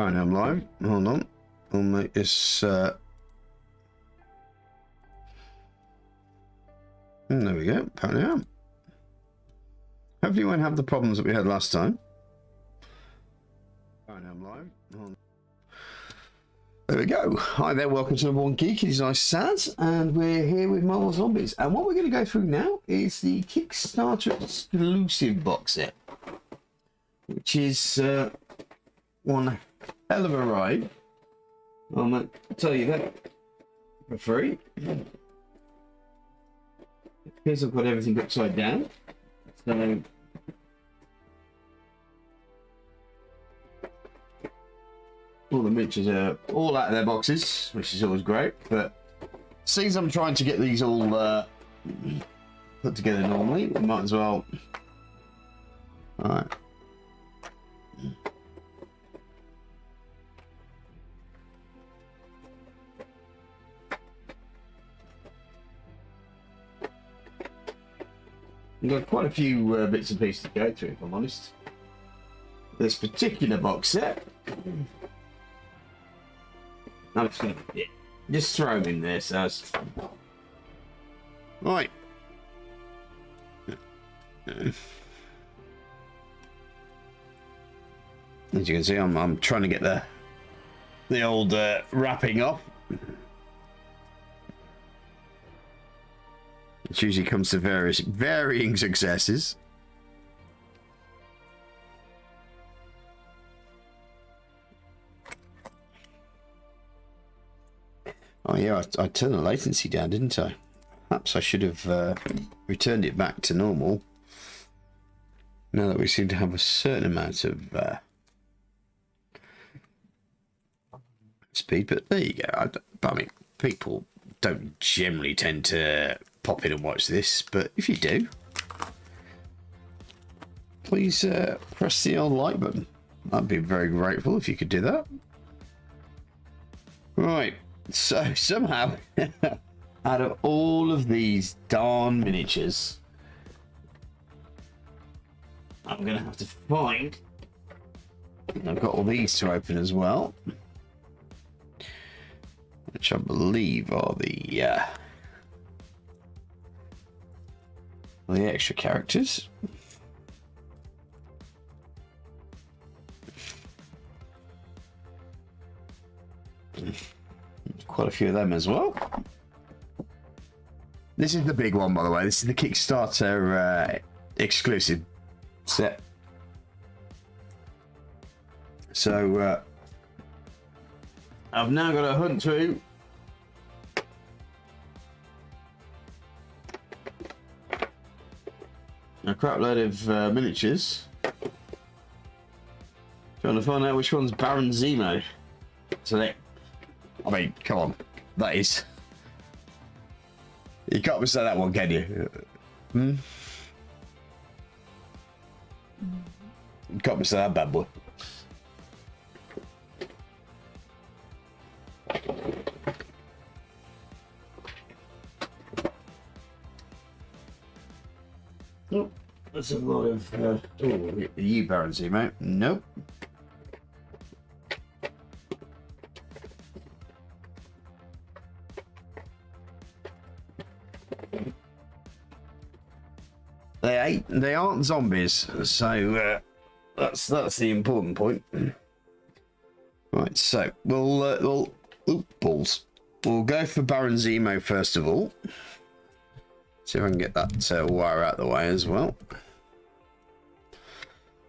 Right, now I'm live. Hold on. We'll make this. There we go. Apparently, I am. Hopefully, you won't have the problems that we had last time. Right, now I'm live. Hold on. There we go. Hi there. Welcome to number one geek. It is I, Saz, and we're here with Marvel Zombies. And what we're going to go through now is the Kickstarter exclusive box set, which is one hell of a ride. I'm going to tell you that for free. It appears I've got everything upside down. So all the miniatures are all out of their boxes, which is always great. But since I'm trying to get these all put together normally, we might as well. All right. We've got quite a few bits and pieces to go through, if I'm honest. This particular box set. I'm just going to just throw them in there, so. Right. As you can see, I'm trying to get the old wrapping off. It usually comes to varying successes. Oh yeah, I turned the latency down, didn't I? Perhaps I should have returned it back to normal. Now that we seem to have a certain amount of speed, but there you go. I mean, people don't generally tend to pop in and watch this, but if you do, please press the old like button. I'd be very grateful if you could do that. Right, so somehow out of all of these darn miniatures, I'm gonna have to find, and I've got all these to open as well, which I believe are the extra characters. Quite a few of them as well. This is the big one, by the way. This is the Kickstarter exclusive set. So I've now got to hunt through a crap load of miniatures, trying to find out which one's Baron Zemo. So they, I mean, come on, that is, you can't mistake that one, can you? You can't mistake that bad boy. Oh, that's a lot of. Oh, are you Baron Zemo? Nope. They aren't zombies, so that's the important point. Right, so we'll balls. We'll go for Baron Zemo first of all. See if I can get that wire out of the way as well,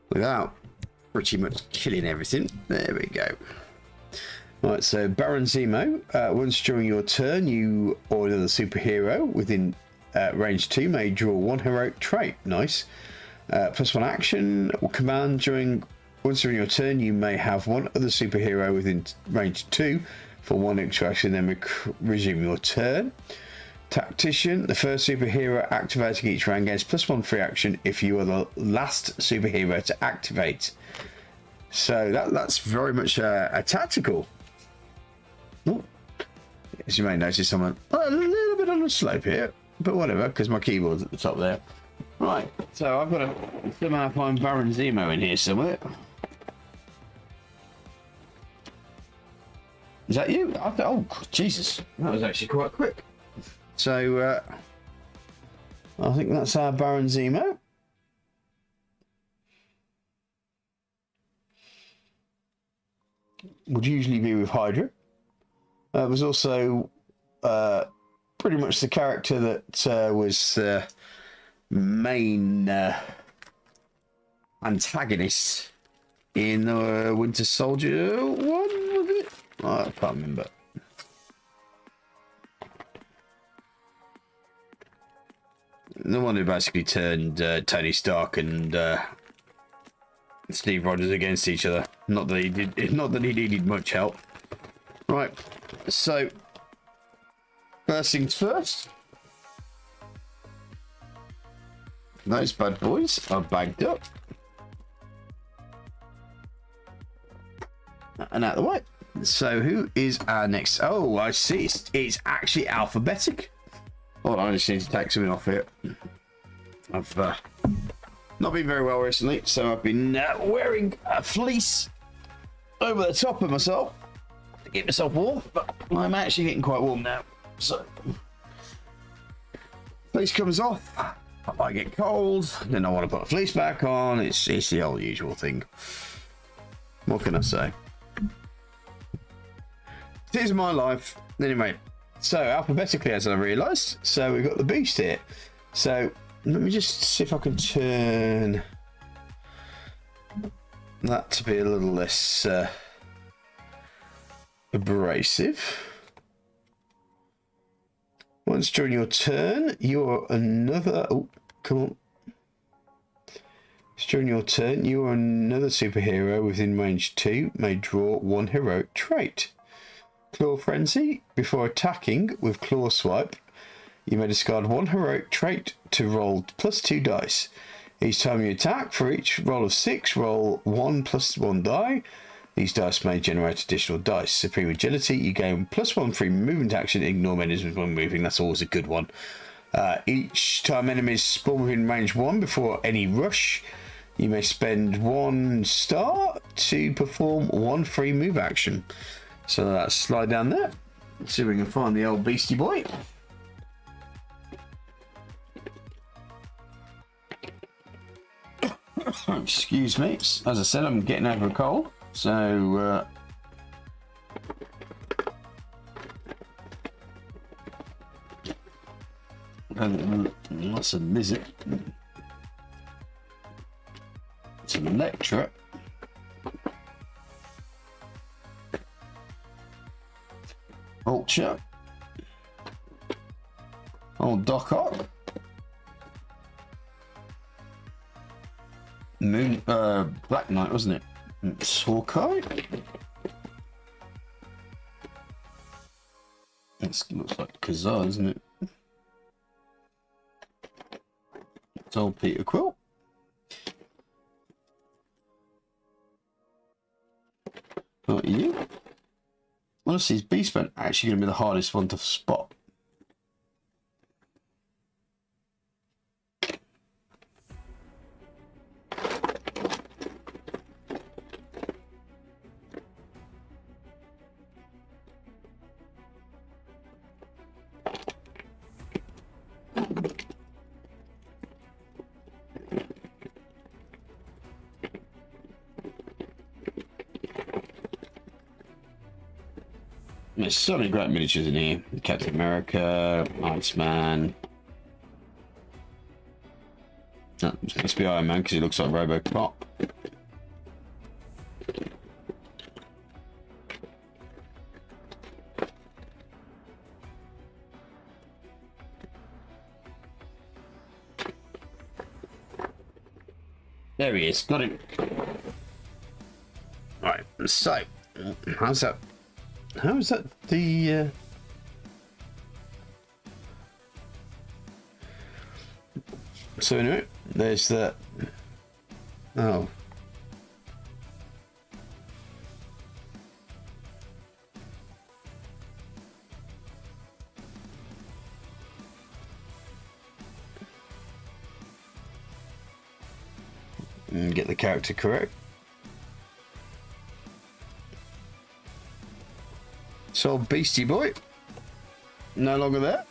without pretty much killing everything. There we go. Right, so Baron Zemo. Once during your turn, you or another superhero within range 2 may draw one heroic trait. Nice. +1 action or command once during your turn, you may have one other superhero within range 2 for one extra action, then resume your turn. Tactician, the first superhero activating each round gains +1 free action if you are the last superhero to activate. So that's very much a tactical. Ooh. As you may notice, I'm a little bit on the slope here, but whatever, because my keyboard's at the top there. Right, so I've got to somehow find Baron Zemo in here somewhere. Is that you? Oh, Jesus. That was actually quite quick. So, I think that's our Baron Zemo. Would usually be with Hydra. It was also pretty much the character that was main antagonist in the Winter Soldier one, was it? Oh, I can't remember. The one who basically turned Tony Stark and Steve Rogers against each other. Not that he did. Not that he needed much help. Right. So, first things first. Those bad boys are bagged up and out of the way. So, who is our next? Oh, I see. It's actually alphabetic. Hold on, I just need to take something off here. I've not been very well recently, so I've been wearing a fleece over the top of myself to keep myself warm, but I'm actually getting quite warm now. So, fleece comes off, I get cold, then I want to put a fleece back on. It's the old usual thing. What can I say? This is my life. Anyway, so alphabetically, as I realised, so we've got the Beast here. So let me just see if I can turn that to be a little less abrasive. Once during your turn, you're another. Oh, come on. During your turn, you are another superhero within range 2 may draw one heroic trait. Claw Frenzy. Before attacking with Claw Swipe, you may discard one heroic trait to roll +2 dice. Each time you attack, for each roll of 6, roll 1 + 1 die. These dice may generate additional dice. Supreme Agility, you gain +1 free movement action. Ignore enemies when moving. That's always a good one. Each time enemies spawn within range 1 before any rush, you may spend 1 star to perform 1 free move action. So let's slide down there. Let's see if we can find the old beastie boy. Excuse me. As I said, I'm getting over a cold. So, that's a lizard. It's an Electro. Vulture. Oh, Darkhawk. Moon, Black Knight, wasn't it? It's Hawkeye. It looks like Kazar, isn't it? It's old Peter Quill. What are you? Honestly, is Beastman actually going to be the hardest one to spot? There's so many great miniatures in here. Captain America, Iceman. Oh, it must be Iron Man because he looks like Robocop. There he is. Got him. Right. So, how's that? How is that the So anyway, there's that. Oh. And get the character correct. So Beastie Boy, no longer there.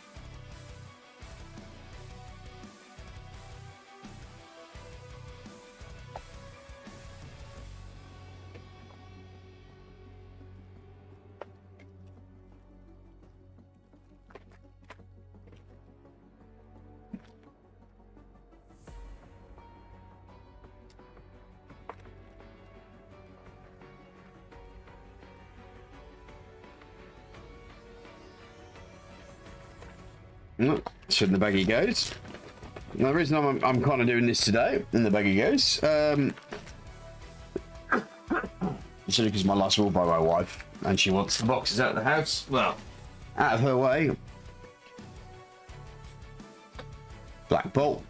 No, shouldn't the baggy goes. Now, the reason I'm kind of doing this today, in the baggy goes, simply because my last rule by my wife, and she wants the boxes out of the house, well, out of her way. Black Bolt.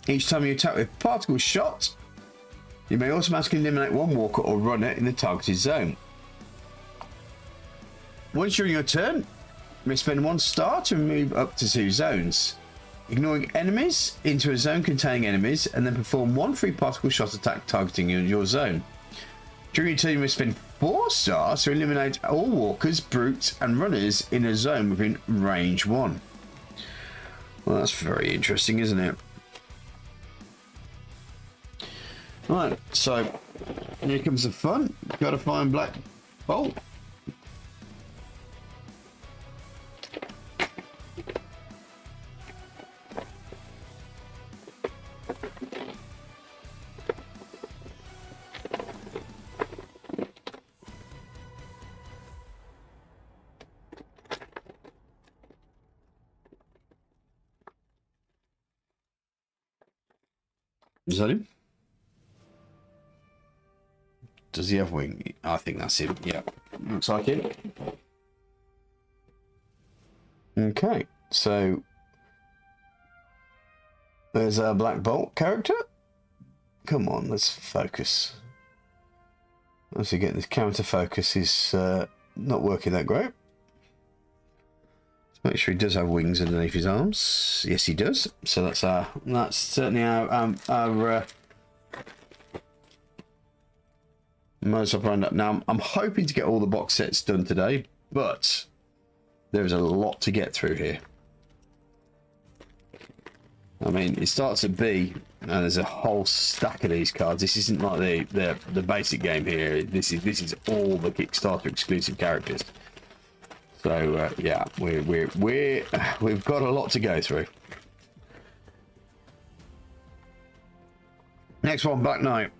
Each time you attack with particle shot, you may automatically eliminate one walker or runner in the targeted zone. Once during your turn, you may spend 1 star to move up to 2 zones, ignoring enemies into a zone containing enemies, and then perform 1 free particle shot attack targeting your zone. During your turn, you may spend 4 stars to eliminate all walkers, brutes, and runners in a zone within range 1. Well, that's very interesting, isn't it? Right, so here comes the fun. Got to find Black Bolt. Is that him? Does he have wing? I think that's him. Yeah, looks like it. Okay, so there's our Black Bolt character. Come on, let's focus. Once again, this counter focus is not working that great. Let's make sure he does have wings underneath his arms. Yes, he does. So that's certainly our modus operandi. Now, I'm hoping to get all the box sets done today, but there's a lot to get through here. I mean, it starts at B, and there's a whole stack of these cards. This isn't like the basic game here. This is all the Kickstarter exclusive characters. So yeah, we've got a lot to go through. Next one, Black Knight.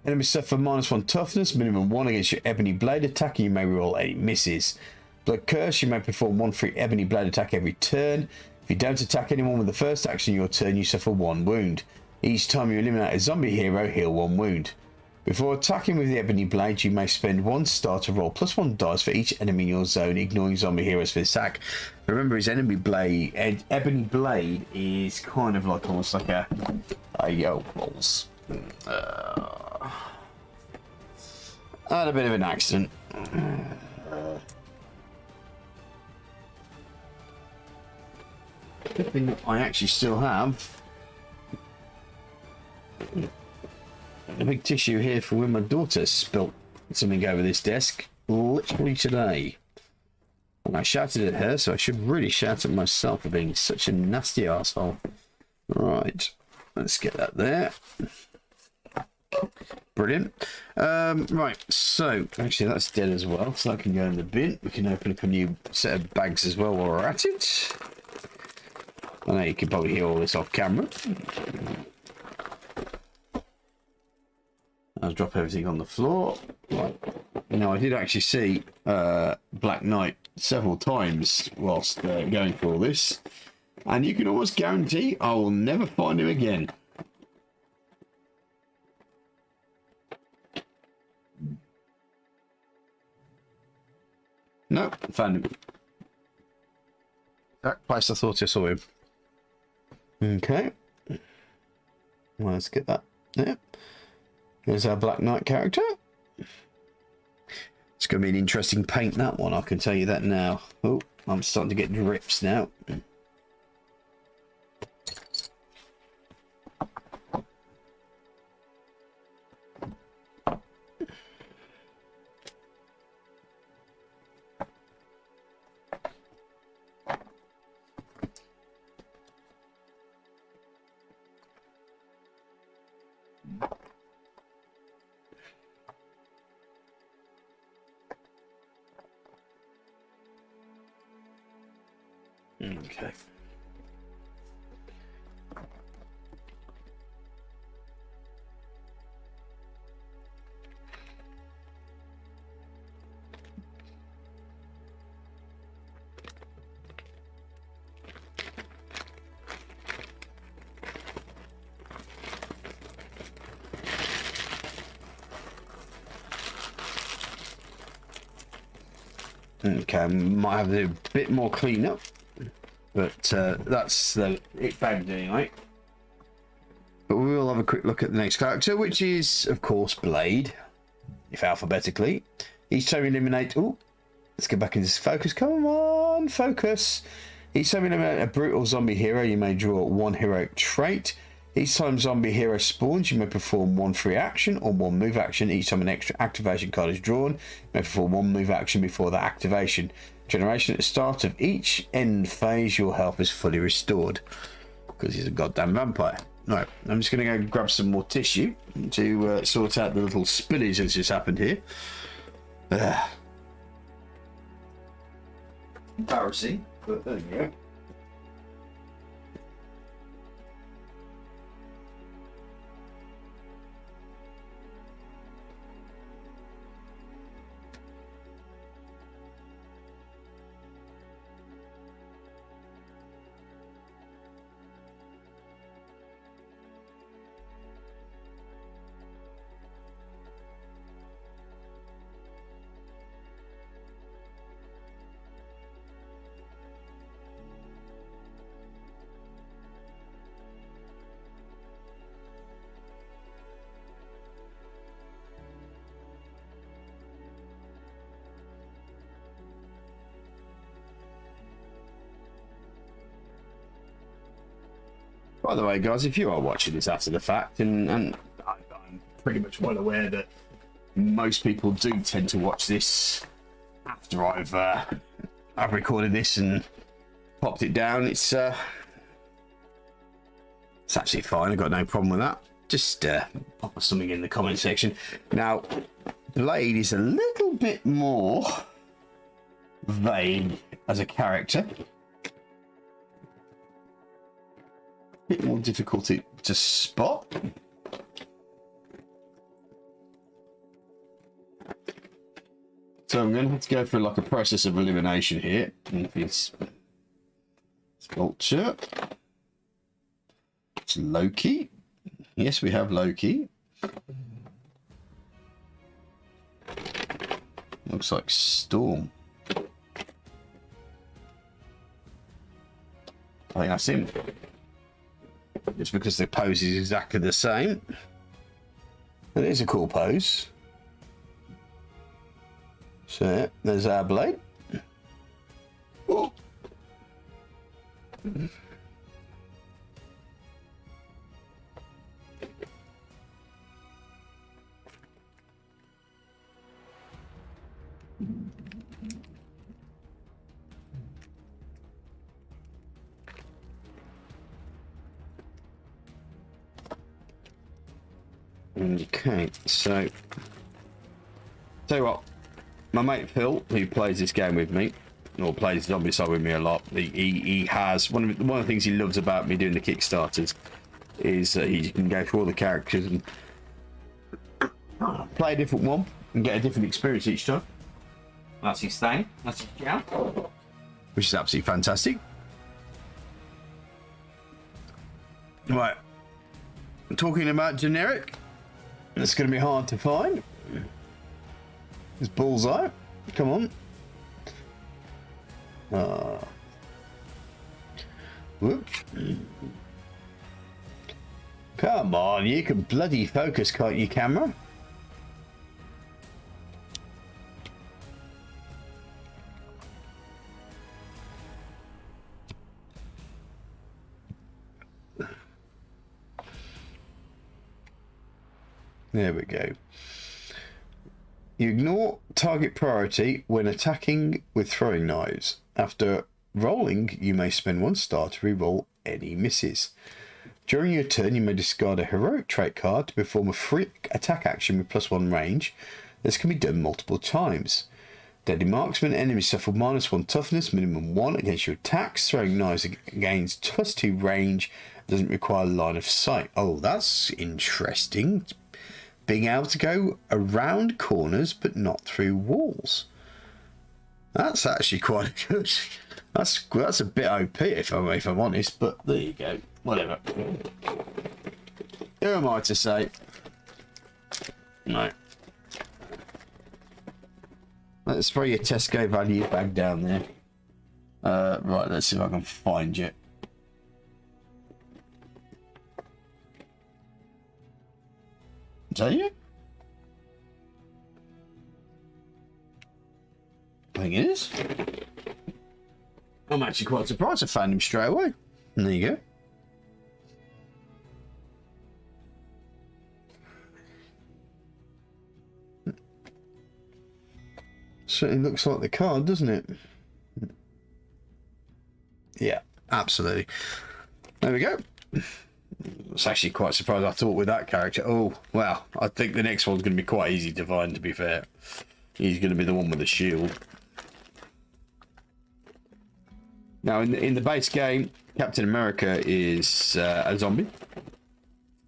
Enemies suffer -1 toughness, minimum 1 against your Ebony Blade attack, and you may roll any misses. Blood Curse, you may perform 1 free Ebony Blade attack every turn. If you don't attack anyone with the first action in your turn, you suffer 1 wound. Each time you eliminate a zombie hero, heal 1 wound. Before attacking with the Ebony Blade, you may spend 1 star to roll +1 dice for each enemy in your zone, ignoring zombie heroes for this attack. Remember, his Ebony Blade is kind of like almost like a rolls. I had a bit of an accident. Good thing I actually still have a big tissue here for when my daughter spilt something over this desk literally today. And I shouted at her, so I should really shout at myself for being such a nasty asshole. Right, let's get that there. Brilliant. Right, so actually that's dead as well, so that can go in the bin. We can open up a new set of bags as well while we're at it. I know you can probably hear all this off camera. I'll drop everything on the floor. Right. Now, I did actually see Black Knight several times whilst going through all this, and you can almost guarantee I will never find him again. Nope, found him. That place I thought I saw him. Okay. Well, let's get that there. There's our Black Knight character. It's going to be an interesting paint, that one, I can tell you that now. Oh, I'm starting to get drips now. Okay. Okay, might have to do a bit more cleanup, but that's it bagged anyway. But we will have a quick look at the next character, which is, of course, Blade, if alphabetically. Each time you eliminate... Oh, let's get back into this focus. Come on, focus. Each time you eliminate a brutal zombie hero, you may draw one heroic trait. Each time zombie hero spawns, you may perform one free action or one move action. Each time an extra activation card is drawn, you may perform one move action before that activation generation. At the start of each end phase, your health is fully restored. Because he's a goddamn vampire. Right, I'm just going to go grab some more tissue to sort out the little spillage that's just happened here. Embarrassing, but there you go. By the way, guys, if you are watching this after the fact, and I'm pretty much well aware that most people do tend to watch this after I've recorded this and popped it down, it's absolutely fine. I've got no problem with that. Just pop something in the comment section. Now, Blade is a little bit more vague as a character. Bit more difficulty to spot. So I'm going to have to go through like a process of elimination here. It's Vulture. It's Lowkey. Yes, we have Lowkey. Looks like Storm. I think that's him. Just because the pose is exactly the same. It is a cool pose. So yeah, there's our Blade. Oh. Okay, so tell you what, my mate Phil, who plays this game with me, or plays Zombicide with me a lot, he has one of the things he loves about me doing the Kickstarters is that he can go through all the characters and play a different one and get a different experience each time. That's his thing. That's his jam, which is absolutely fantastic. Right, talking about generic. It's going to be hard to find. It's Bullseye. Come on. Whoop. Come on, you can bloody focus, can't you, camera? There we go. You ignore target priority when attacking with throwing knives. After rolling, you may spend 1 star to reroll any misses. During your turn, you may discard a heroic trait card to perform a free attack action with +1 range. This can be done multiple times. Deadly marksman, enemies suffer -1 toughness, minimum 1 against your attacks. Throwing knives gains +2 range, doesn't require line of sight. Oh, that's interesting. Being able to go around corners but not through walls. That's actually quite good. That's a bit OP if I'm honest, but there you go. Whatever. Who am I to say? No. Let's throw your Tesco value bag down there. Right, let's see if I can find you. Is that you? I think it is. I'm actually quite surprised I found him straight away. And there you go. Certainly looks like the card, doesn't it? Yeah, absolutely. There we go. I was actually quite surprised. I thought with that character, oh, well, I think the next one's going to be quite easy to find, to be fair. He's going to be the one with the shield. Now, in the base game, Captain America is a zombie.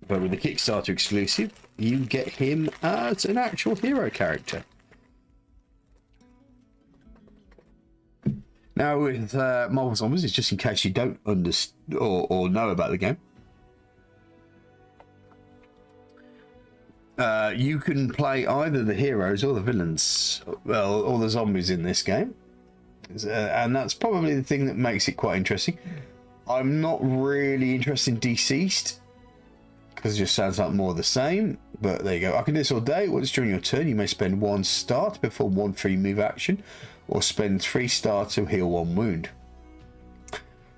But with the Kickstarter exclusive, you get him as an actual hero character. Now, with Marvel Zombies, it's just in case you don't understand or know about the game. You can play either the heroes or the villains, well, or the zombies in this game. And that's probably the thing that makes it quite interesting. I'm not really interested in Deceased, because it just sounds like more of the same. But there you go. I can do this all day. Once during your turn, you may spend 1 star to perform 1 free move action, or spend 3 star to heal 1 wound.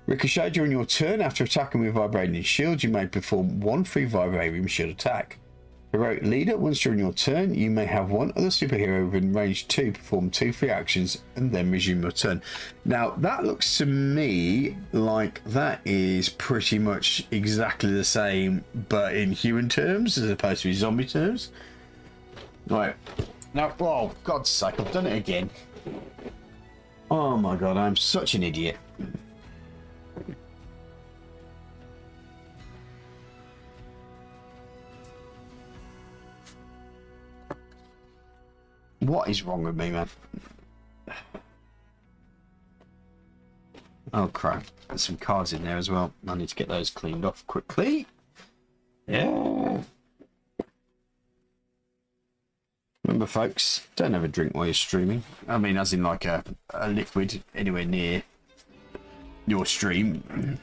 Ricochet during your turn, after attacking with vibrating shield, you may perform 1 free vibrating shield attack. Heroic leader, once during your turn, you may have 1 other superhero within range 2 perform 2 free actions and then resume your turn. Now, that looks to me like that is pretty much exactly the same, but in human terms as opposed to zombie terms. Right. Now, oh, God's sake, I've done it again. Oh my God, I'm such an idiot. What is wrong with me, man? Oh crap, there's some cards in there as well. I need to get those cleaned off quickly. Yeah. Remember folks, don't have a drink while you're streaming. I mean, as in like a liquid anywhere near your stream.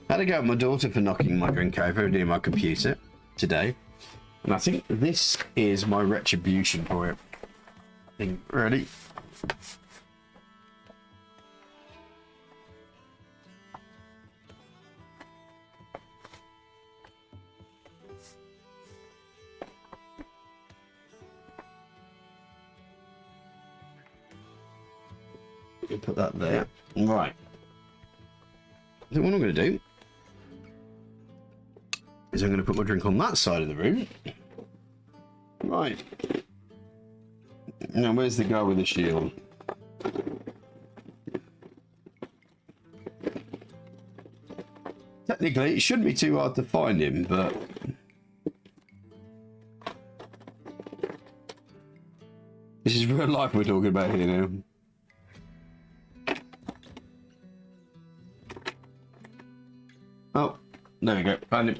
I had to go with my daughter for knocking my drink over near my computer today. And I think this is my retribution for it. Ready? Put that there. Right. So what I'm going to do is I'm going to put my drink on that side of the room. Right. Now, where's the guy with the shield? Technically, it shouldn't be too hard to find him, but... This is real life we're talking about here now. Oh, there we go. Found him.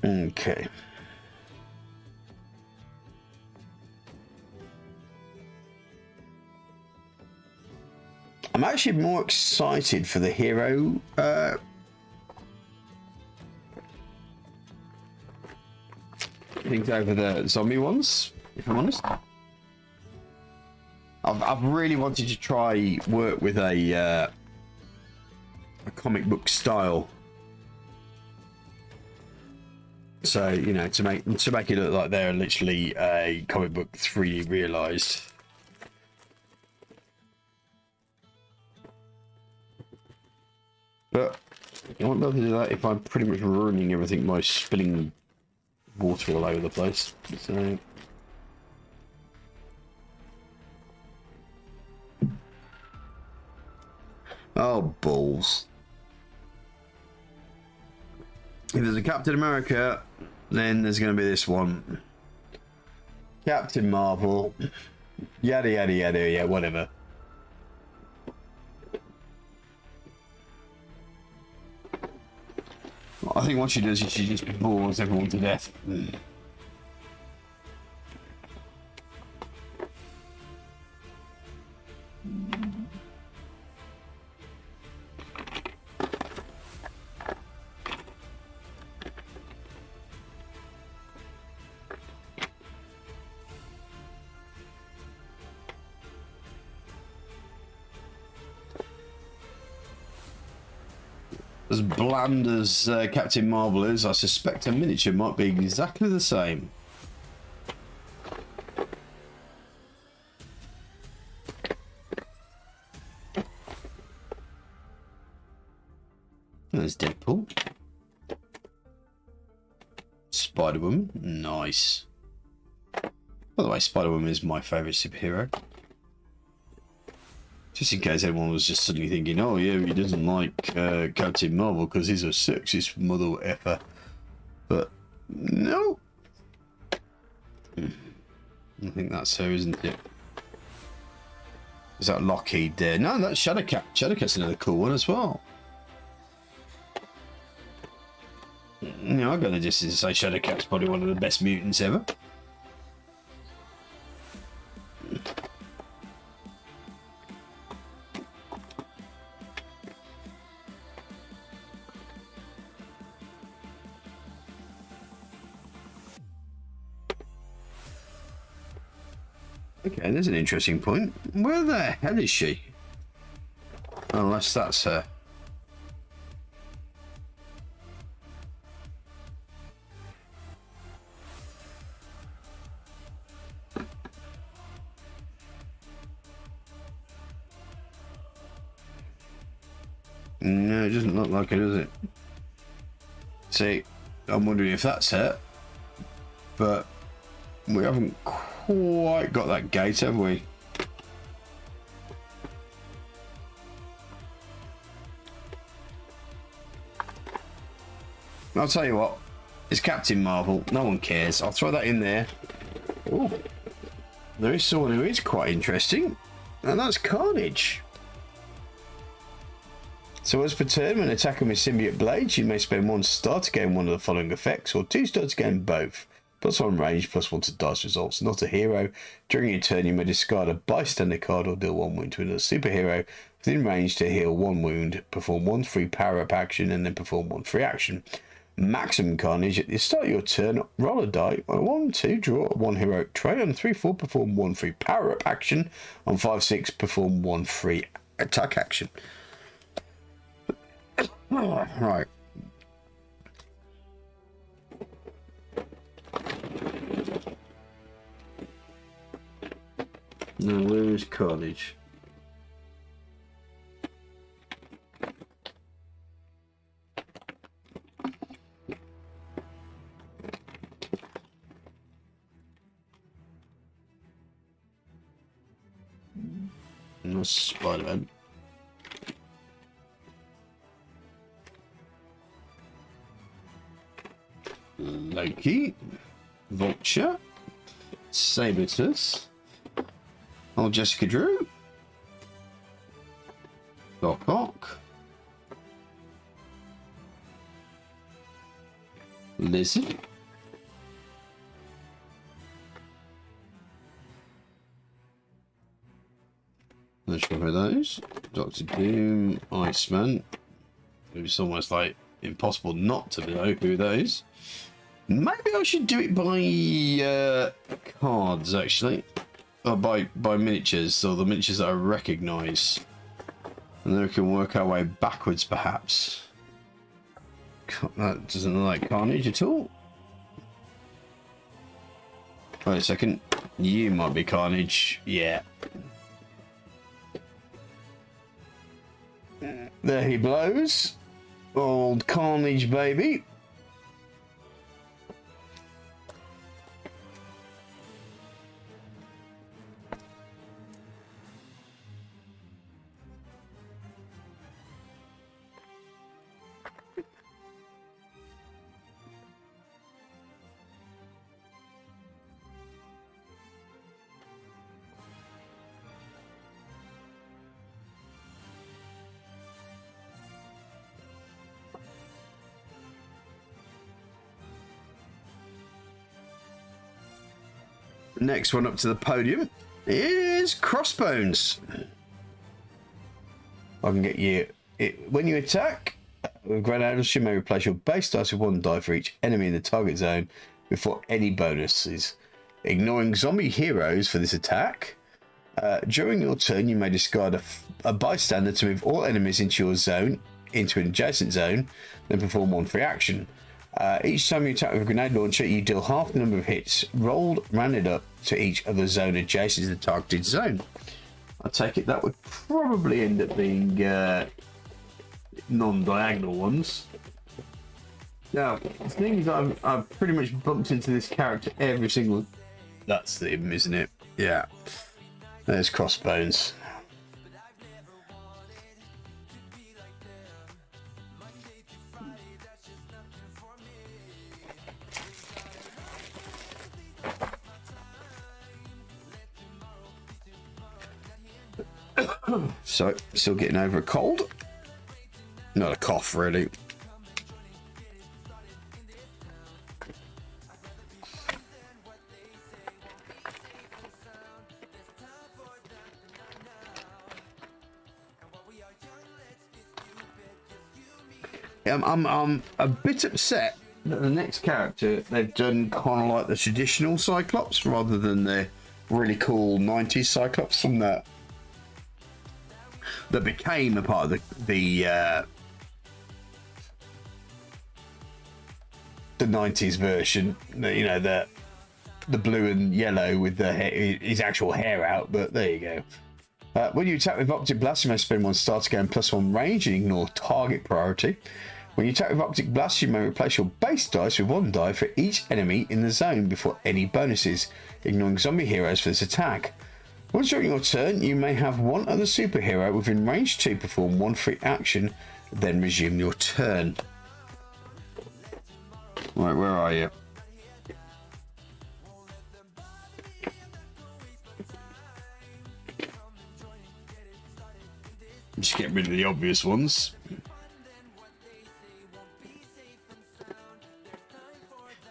Okay. I'm actually more excited for the hero things over the zombie ones, if I'm honest. I've really wanted to try work with a comic book style. So, you know, to make it look like they're literally a comic book 3D realized. But I won't be able to do that if I'm pretty much ruining everything by spilling water all over the place. So oh, balls. If there's a Captain America, then there's going to be this one. Captain Marvel. Yada, yada, yada, yeah, whatever. I think what she does is she just bores everyone to death. As bland as Captain Marvel is, I suspect a miniature might be exactly the same. There's Deadpool. Spider-Woman, nice. By the way, Spider-Woman is my favourite superhero. Just in case anyone was just suddenly thinking, oh yeah, he doesn't like Captain Marvel because he's a sexist mother effer. But no. I think that's so, isn't it? Is that Lowkey there? No, that's Shadowcat. Shadowcat's another cool one as well. You know, I'll go the distance to say Shadowcat's probably one of the best mutants ever. Okay, there's an interesting point. Where the hell is she? Unless that's her. No, it doesn't look like it, does it? See, I'm wondering if that's her. But we haven't quite got that gate, have we? I'll tell you what, it's Captain Marvel, no one cares. I'll throw that in there. Oh, there is someone who is quite interesting, and that's Carnage. So as per turn, when attacking with symbiote blades, you may spend 1 star to gain one of the following effects, or 2 stars to gain both. +1 range, +1 to dice results. Not a hero. During your turn, you may discard a bystander card or deal 1 wound to another superhero within range to heal 1 wound, perform 1 free power-up action, and then perform 1 free action. Maximum Carnage. At the start of your turn, roll a die. On 1, 2, draw 1 heroic trait. On 3, 4, perform 1 free power-up action. On 5, 6, perform 1 free attack action. Right. Now, where is Carnage? No, Spider-Man. Lowkey. Vulture. Sabertooth. Old Jessica Drew. Darkhawk. Lizard. Let's go for those. Doctor Doom, Iceman. It's almost like impossible not to know who that is. Maybe I should do it by cards, actually. Or by miniatures, or the miniatures that I recognise. And then we can work our way backwards, perhaps. That doesn't look like Carnage at all. Wait a second. You might be Carnage. Yeah. There he blows. Old Carnage, baby. Next one up to the podium is Crossbones. I can get you. When you attack with grenades, you may replace your base dice with 1 die for each enemy in the target zone before any bonuses. Ignoring zombie heroes for this attack. During your turn, you may discard a bystander to move all enemies into your zone, into an adjacent zone, then perform 1 free action. Each time you attack with a grenade launcher, you deal half the number of hits rolled, rounded up to each other zone adjacent to the targeted zone. I take it that would probably end up being non-diagonal ones. Now, the thing is, I've pretty much bumped into this character every single... That's him, isn't it? Yeah. There's Crossbones. So, still getting over a cold. Not a cough, really. I'm a bit upset that the next character they've done kind of like the traditional Cyclops rather than the really cool 90s Cyclops from that became a part of the 90s version. You know, the blue and yellow with the hair, his actual hair out. But there you go. When you attack with Optic Blast, you may spend 1 star to gain +1 range and ignore target priority. When you attack with Optic Blast, you may replace your base dice with 1 die for each enemy in the zone before any bonuses, ignoring zombie heroes for this attack. Once during your turn, you may have 1 other superhero within range to perform 1 free action, then resume your turn. Right, where are you? Just get rid of the obvious ones.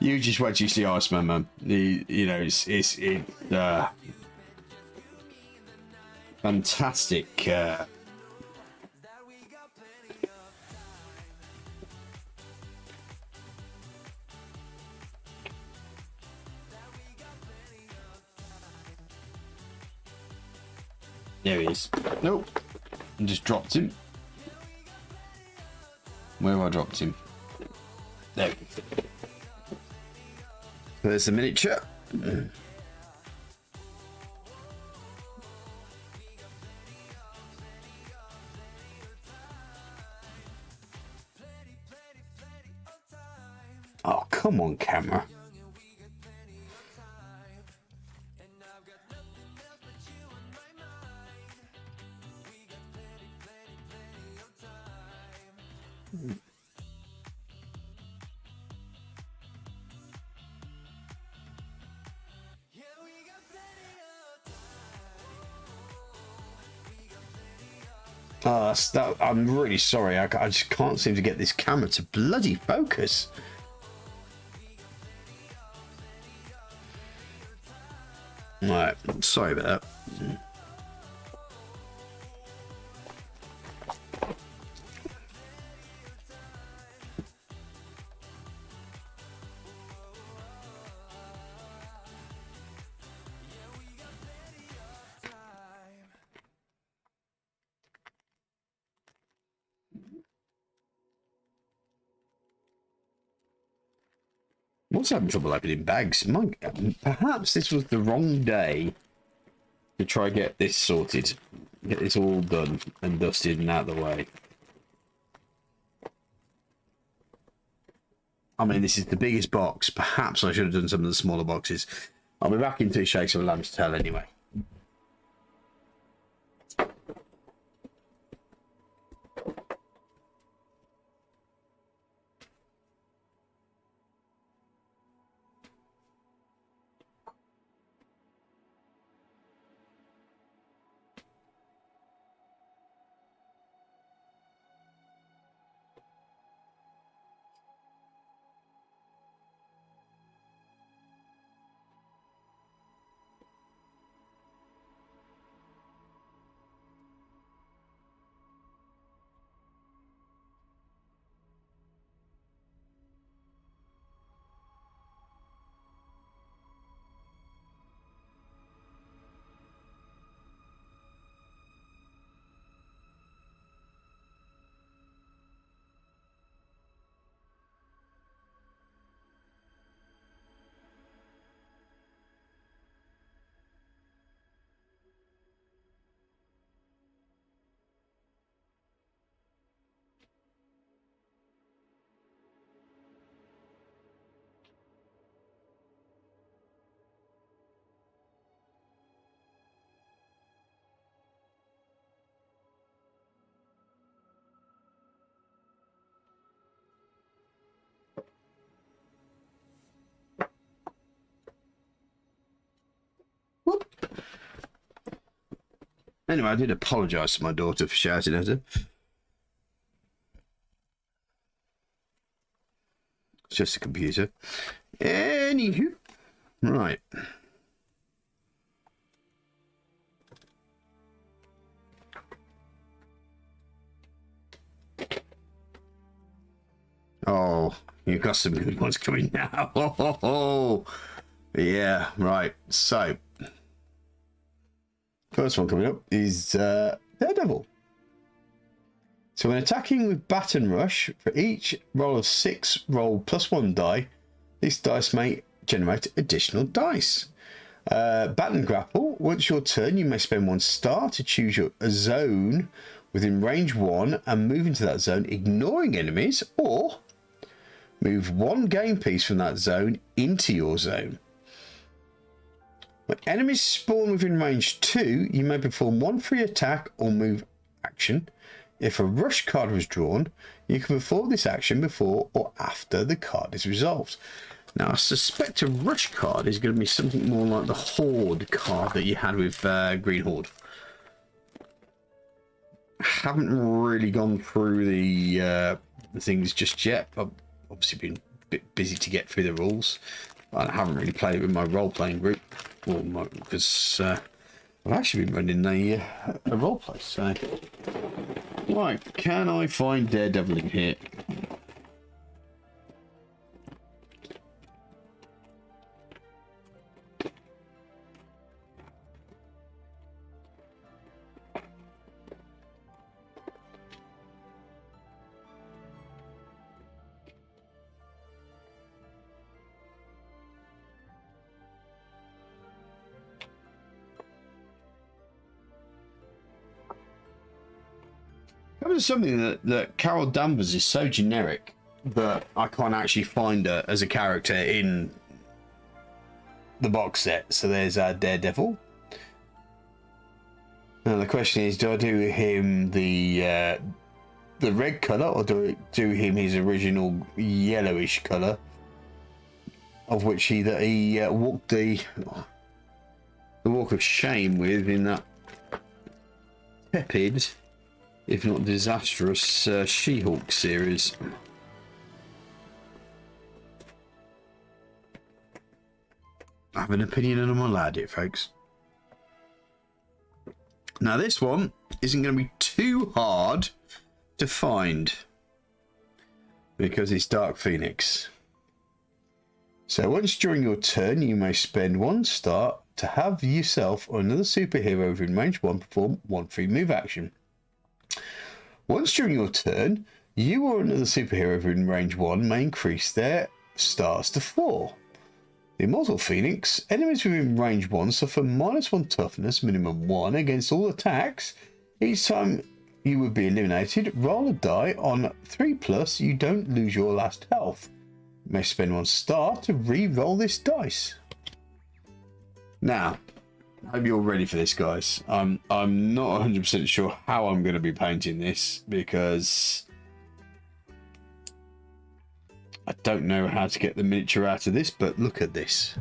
You just wait till you see Iceman, man. You know, it's fantastic. There he is. Nope. I just dropped him. Where have I dropped him? There. There's the miniature. Oh, come on, camera. I'm really sorry. I just can't seem to get this camera to bloody focus. Right, sorry about that. also having trouble opening bags. Perhaps this was the wrong day to try get this sorted. Get this all done and dusted and out of the way. I mean, this is the biggest box. Perhaps I should have done some of the smaller boxes. I'll be back in 2 shakes of a lamb's tail anyway. Anyway, I did apologise to my daughter for shouting at her. It's just a computer. Anywho, right. Oh, you've got some good ones coming now. Oh, yeah, right. So, first one coming up is Daredevil. So when attacking with Baton Rush, for each roll of 6, roll +1 die. These dice may generate additional dice. Baton Grapple. Once your turn, you may spend 1 star to choose a zone within range 1 and move into that zone, ignoring enemies, or move 1 game piece from that zone into your zone. When enemies spawn within range 2, you may perform 1 free attack or move action. If a rush card was drawn, you can perform this action before or after the card is resolved. Now, I suspect a rush card is going to be something more like the Horde card that you had with Green Horde. I haven't really gone through the things just yet. I've obviously been a bit busy to get through the rules. I haven't really played it with my role-playing group, because I've actually been running a roleplay. So, right, can I find Daredevil in here? That was something that Carol Danvers is so generic that I can't actually find her as a character in the box set. So there's Daredevil. Now the question is, do I do him the red colour, or do I do him his original yellowish colour, of which he walked the walk of shame with in that tepid, if not disastrous, She-Hulk series. I have an opinion and I'm allowed it, folks. Now this one isn't going to be too hard to find because it's Dark Phoenix. So once during your turn, you may spend 1 star to have yourself or another superhero within range 1 perform 1 free move action. Once during your turn, you or another superhero within range 1 may increase their stars to 4. The Immortal Phoenix. Enemies within range 1 suffer -1 toughness, minimum 1, against all attacks. Each time you would be eliminated, roll a die on 3+, you don't lose your last health. You may spend 1 star to re-roll this dice. Now, I hope you're ready for this, guys. I'm not 100% sure how I'm going to be painting this, because I don't know how to get the miniature out of this, but look at this.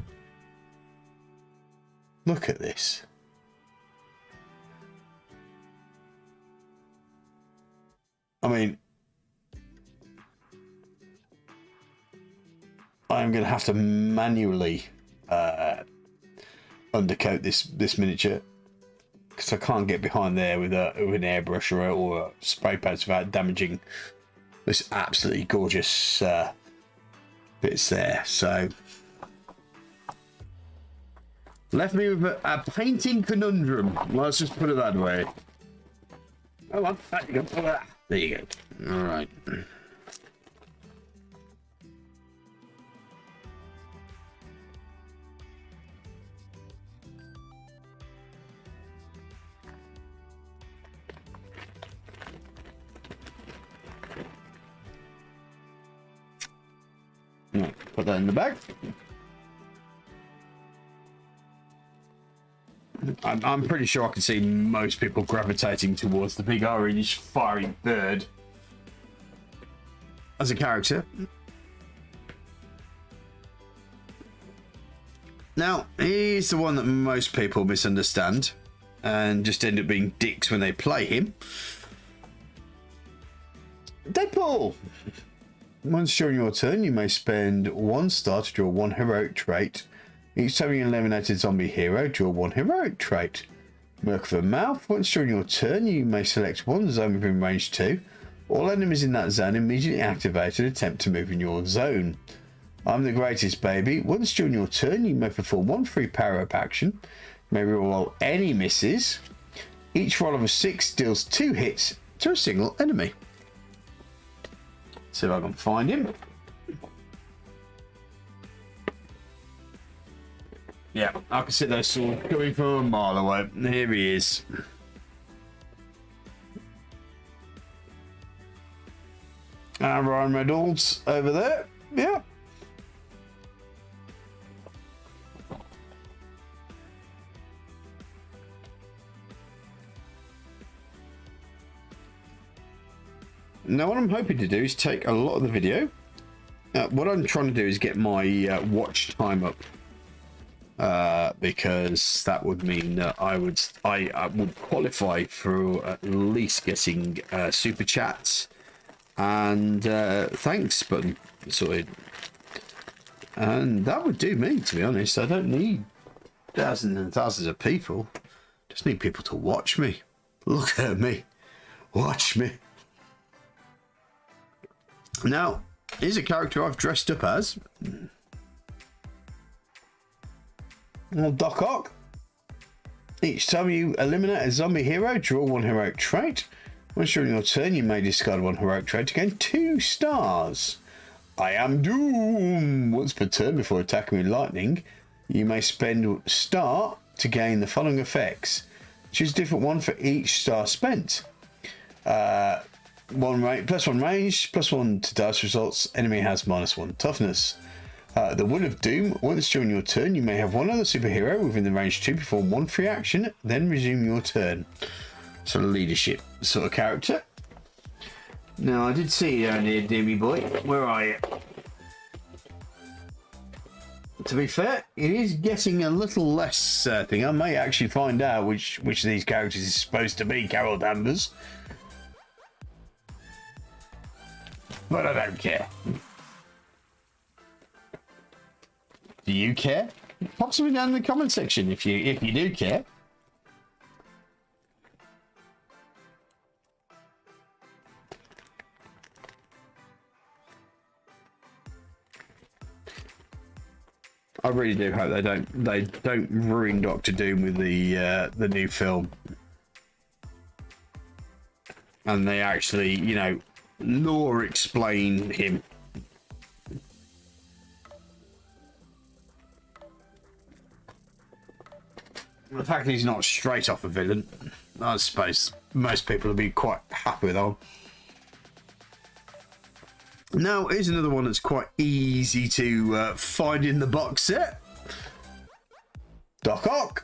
Look at this. I mean, I'm going to have to manually undercoat this miniature, because I can't get behind there with an airbrush or a spray paint without damaging this absolutely gorgeous bits there. So left me with a painting conundrum. Let's just put it that way. Come on, there you go. There you go. All right. Put that in the bag. I'm pretty sure I can see most people gravitating towards the big orange fiery bird as a character. Now, he's the one that most people misunderstand and just end up being dicks when they play him. Deadpool! Once during your turn, you may spend 1 star to draw 1 heroic trait. Each time you eliminate a zombie hero, draw 1 heroic trait. Merc of the Mouth. Once during your turn, you may select 1 zone within range 2. All enemies in that zone immediately activate and attempt to move in your zone. I'm the Greatest Baby. Once during your turn, you may perform 1 free power-up action. You may roll any misses. Each roll of a 6 deals 2 hits to a single enemy. See if I can find him. Yeah, I can see those swords coming from a mile away. Here he is. Ryan Reynolds over there. Yeah. Now, what I'm hoping to do is take a lot of the video. What I'm trying to do is get my watch time up. Because that would mean that I would qualify for at least getting super chats and thanks button sorted, and that would do me, to be honest. I don't need thousands and thousands of people, just need people to watch me. Look at me, watch me. Now, here's a character I've dressed up as. Darkhawk. Each time you eliminate a zombie hero, draw 1 heroic trait. Once during your turn, you may discard 1 heroic trait to gain 2 stars. I am Doom. Once per turn before attacking with lightning, you may spend star to gain the following effects. Choose a different one for each star spent. +1 range, +1 to dice results. Enemy has -1 toughness. The Will of Doom. Once during your turn, you may have 1 other superhero within the range 2 perform 1 free action, then resume your turn. Sort of leadership sort of character. Now, I did see you down here, Doomy boy. Where are you? To be fair, it is getting a little less thing. I may actually find out which of these characters is supposed to be Carol Danvers. But I don't care. Do you care? Pop something down in the comment section if you do care. I really do hope they don't ruin Doctor Doom with the new film, and they actually, you know, lore explain him. The fact that he's not straight off a villain, I suppose most people will be quite happy with that. Now, here's another one that's quite easy to find in the box set. Darkhawk.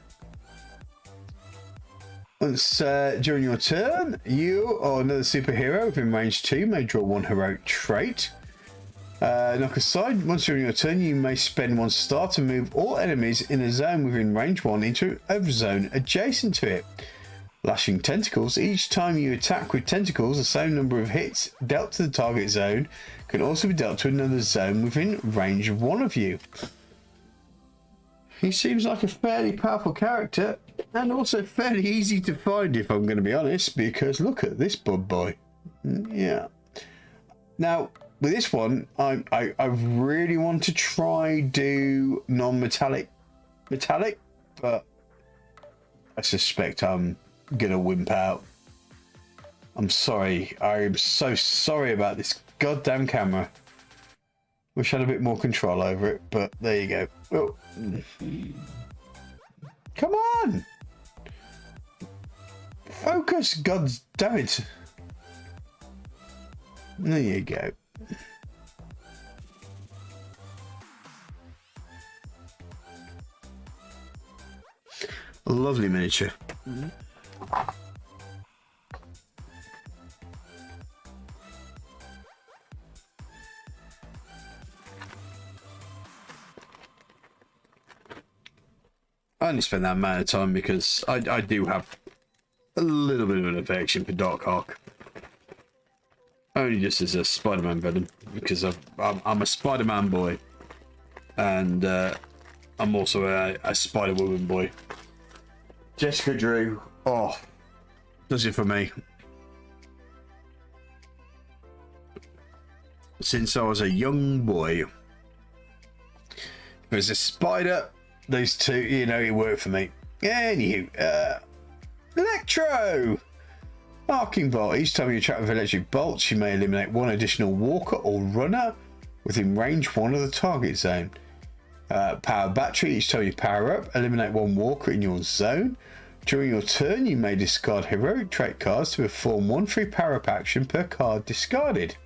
Once during your turn, you or another superhero within range 2 may draw one heroic trait. Knock aside, once during your turn, you may spend one star to move all enemies in a zone within range 1 into a zone adjacent to it. Lashing tentacles. Each time you attack with tentacles, the same number of hits dealt to the target zone can also be dealt to another zone within range of 1 of you. He seems like a fairly powerful character and also fairly easy to find, if I'm going to be honest, because look at this bud boy. Yeah. Now, with this one, I really want to try do non-metallic, but I suspect I'm gonna wimp out. I'm sorry. I'm so sorry about this goddamn camera. Wish I had a bit more control over it, but there you go. Oh. Come on! Focus, god damn it. There you go. A lovely miniature. I only spent that amount of time because I do have a little bit of an affection for Darkhawk. Only just as a Spider-Man villain, because I'm a Spider-Man boy, and I'm also a Spider-Woman boy. Jessica Drew, oh, does it for me. Since I was a young boy. There's a spider, those two, you know, it worked for me. Anywho, Electro! Arcing Bolt. Each time you attack with electric bolts, you may eliminate one additional walker or runner within range 1 of the target zone. Power Battery. Each time you power up, eliminate one walker in your zone. During your turn, you may discard heroic trait cards to perform one free power up action per card discarded.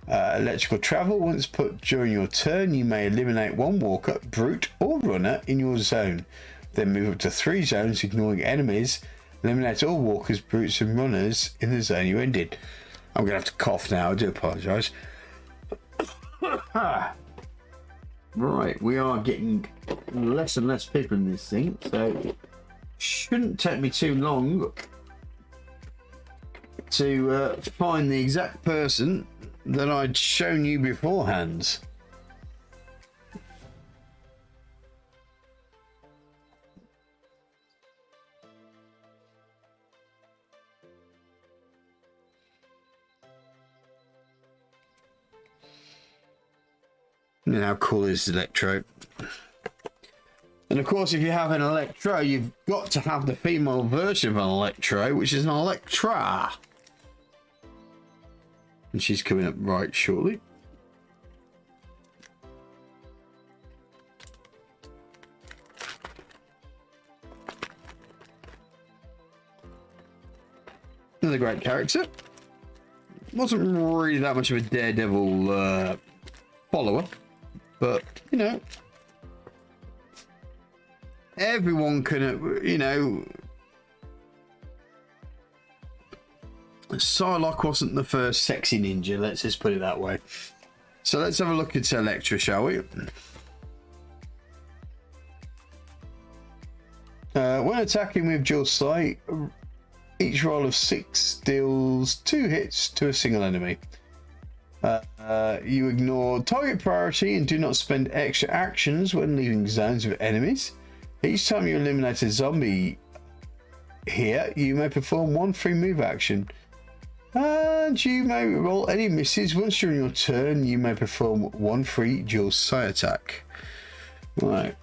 Electrical Travel. Once put during your turn, you may eliminate one walker, brute, or runner in your zone. Then move up to 3 zones, ignoring enemies. Eliminate all walkers, brutes, and runners in the zone you ended. I'm going to have to cough now. I do apologise. Right, we are getting less and less people in this thing, so it shouldn't take me too long to find the exact person that I'd shown you beforehand. And how cool is Electro? And of course, if you have an Electro, you've got to have the female version of an Electro, which is an Electra. And she's coming up right shortly. Another great character. Wasn't really that much of a Daredevil follower. But, you know, everyone can, you know, Psylocke wasn't the first sexy ninja, let's just put it that way. So let's have a look at Electra, shall we? When attacking with dual sight, each roll of 6 deals 2 hits to a single enemy. You ignore target priority and do not spend extra actions when leaving zones with enemies. Each time you eliminate a zombie here, you may perform one free move action. And you may roll any misses. Once during your turn, you may perform one free dual sight attack. Right.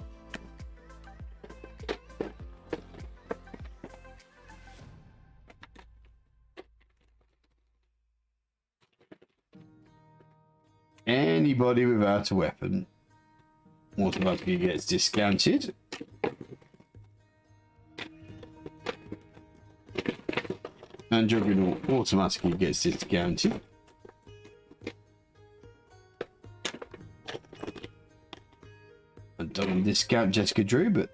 Anybody without a weapon automatically gets discounted. And Juggernaut automatically gets discounted. I don't discount Jessica Drew, but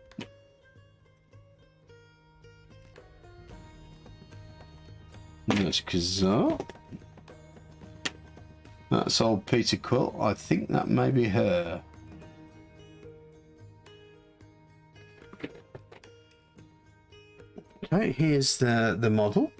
that's Kazar. That's old Peter Quill. I think that may be her. Okay, here's the model.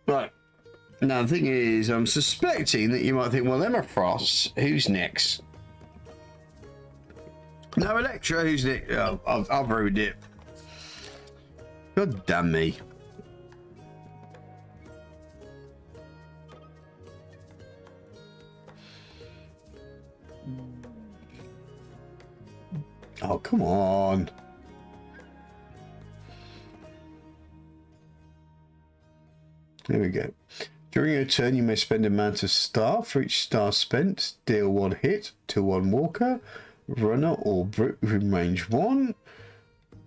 Right. Now, the thing is, I'm suspecting that you might think, well, Emma Frost, who's next? No, Electro, who's next? Oh, I've ruined it. God damn me. Oh, come on. There we go. During your turn, you may spend an amount of star. For each star spent, deal one hit to one walker, runner, or brute within range 1.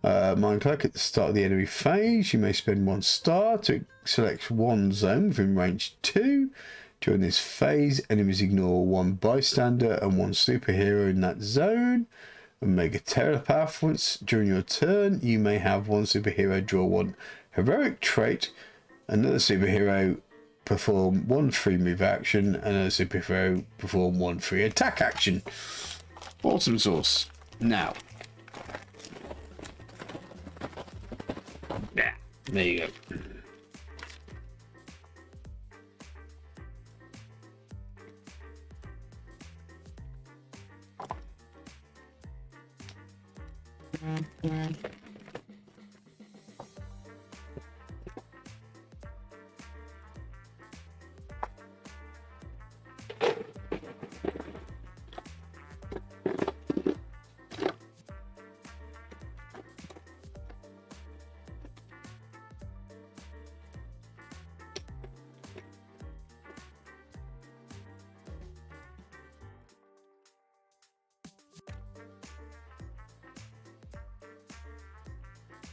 Mind Cloak, at the start of the enemy phase, you may spend 1 star to select 1 zone within range 2. During this phase, enemies ignore 1 bystander and 1 superhero in that zone. Omega Telepath. Once during your turn, you may have 1 superhero draw 1 heroic trait. Another superhero perform 1 free move action, and another superhero perform 1 free attack action. Awesome sauce. Now, yeah, there you go.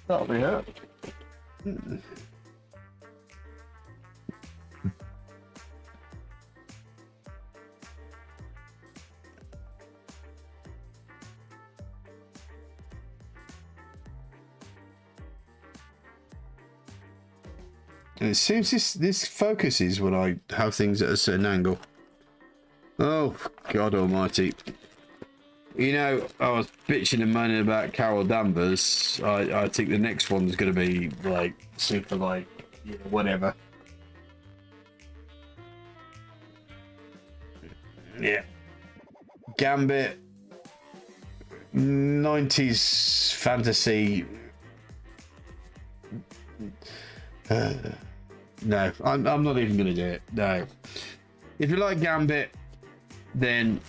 That'll be it. And it seems this focuses when I have things at a certain angle. Oh, God almighty. You know, I was bitching and moaning about Carol Danvers. I think the next one's going to be, like, super, like, you know, whatever. Yeah. Gambit. 90s fantasy. No, I'm not even going to do it. No. If you like Gambit, then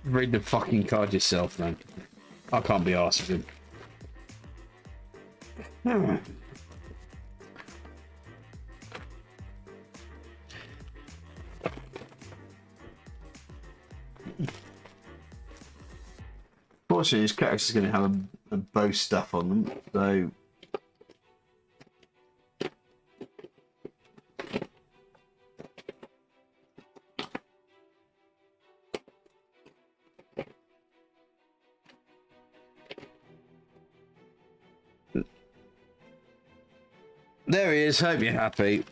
read the fucking card yourself, man. I can't be arsed with him. Fortunately, his character's going to have a bow stuff on them, so. There he is. Hope you're happy.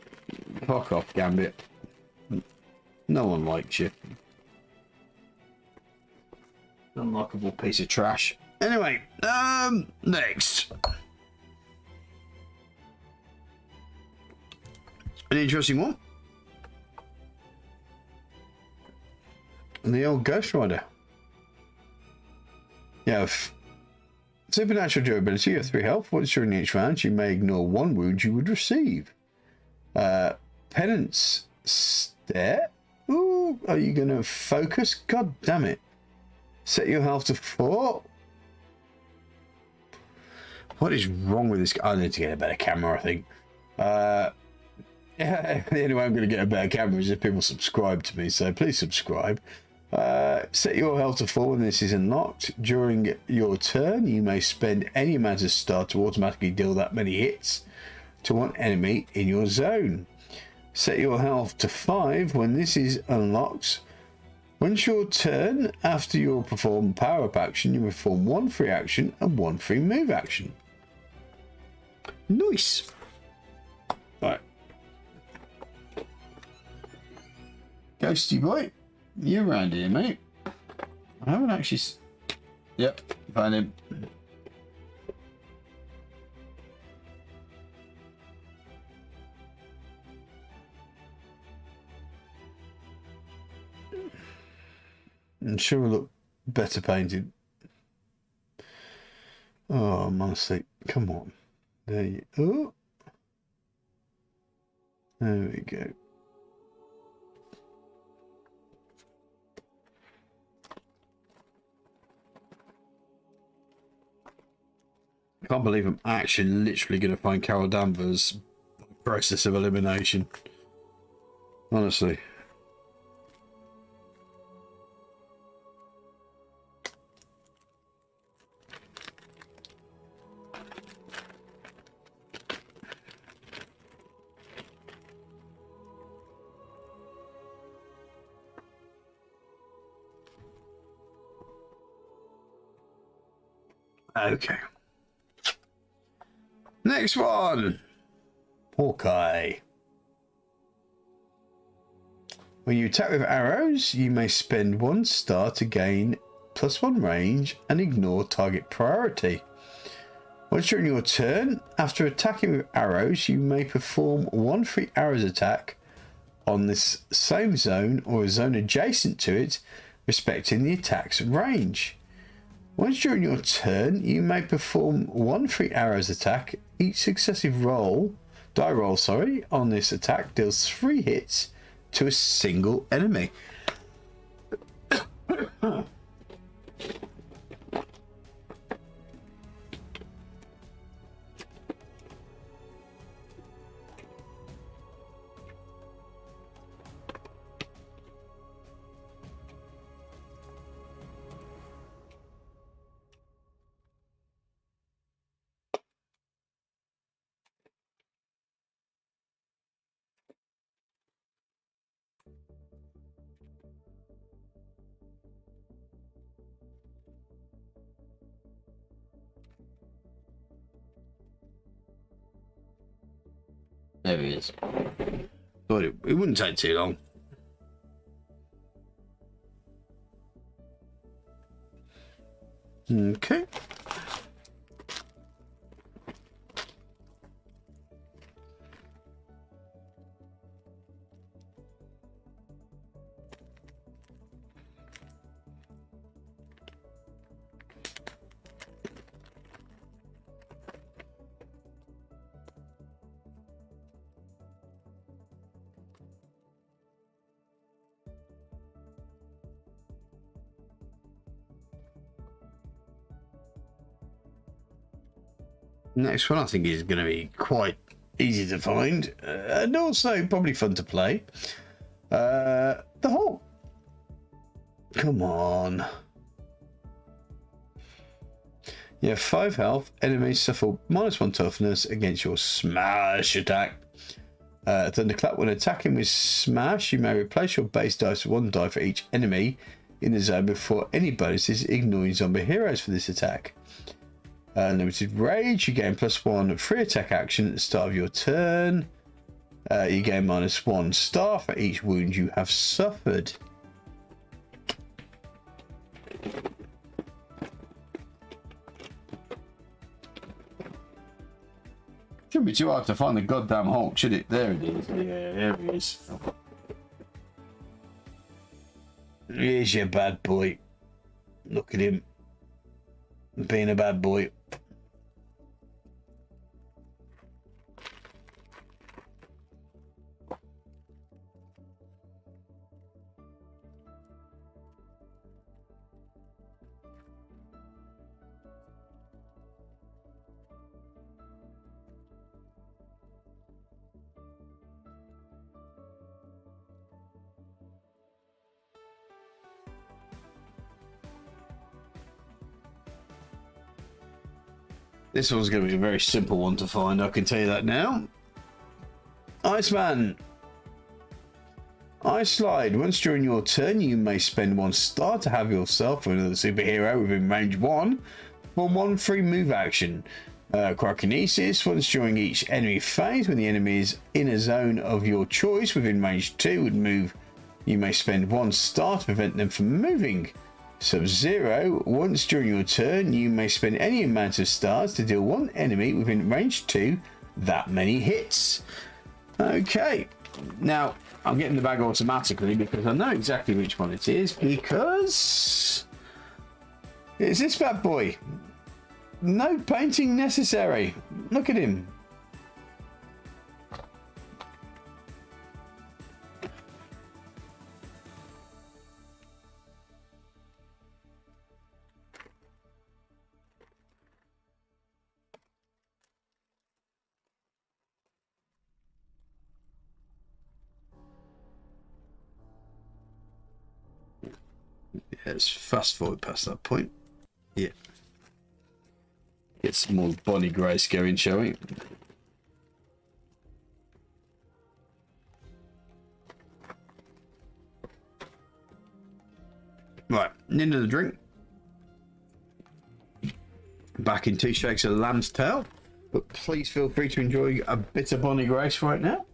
Fuck off, Gambit. No one likes you. Unlockable piece of trash. Anyway, next. An interesting one. The old Ghost Rider. You have supernatural durability, you have 3 health. Once during each round, you may ignore 1 wound you would receive. Penance Stare. Ooh, are you going to focus? God damn it. Set your health to 4. What is wrong with this? I need to get a better camera, I think. Yeah, the only way I'm going to get a better camera is if people subscribe to me, so please subscribe. Set your health to 4 when this is unlocked. During your turn, you may spend any amount of star to automatically deal that many hits to one enemy in your zone. Set your health to 5 when this is unlocked. Once your turn, after you perform power-up action, you perform 1 free action and 1 free move action. Nice. Right. Ghosty boy, you're around here, mate. I haven't actually... Yep, found him. I'm sure will look better painted. Oh, honestly, come on. There you go. There we go. I can't believe I'm actually literally going to find Carol Danvers process of elimination. Honestly. Okay. Next one. Hawkeye. When you attack with arrows, you may spend 1 star to gain +1 range and ignore target priority. Once during your turn, after attacking with arrows, you may perform 1 free arrows attack on this same zone or a zone adjacent to it, respecting the attack's range. Once during your turn, you may perform 1 free arrows attack. Each successive die roll, on this attack deals 3 hits to a single enemy. There he is. But it wouldn't take too long. Okay. Next one I think is going to be quite easy to find and also probably fun to play. The Hulk. Come on. You have 5 health. Enemies suffer -1 toughness against your smash attack. Thunderclap. When attacking with smash, you may replace your base dice with 1 die for each enemy in the zone before any bonuses, ignoring zombie heroes for this attack. Limited rage, you gain +1 free attack action at the start of your turn. You gain -1 star for each wound you have suffered. Shouldn't be too hard to find the goddamn Hulk, should it? There it is. Yeah, there he is. Here's your bad boy. Look at him. Being a bad boy. This one's going to be a very simple one to find, I can tell you that now. Iceman. Ice Slide. Once during your turn, you may spend 1 star to have yourself or another superhero within range 1 for 1 free move action. Cryokinesis. Once during each enemy phase, when the enemy is in a zone of your choice within range 2 would move, you may spend 1 star to prevent them from moving. Sub-Zero, once during your turn, you may spend any amount of stars to deal 1 enemy within range 2 that many hits. Okay, now I'm getting the bag automatically because I know exactly which one it is, because it's this bad boy. No painting necessary. Look at him. Let's fast forward past that point. Yeah. Get some more Bonnie Grace going, shall we? Right, end of the drink. Back in 2 shakes of lamb's tail. But please feel free to enjoy a bit of Bonnie Grace right now.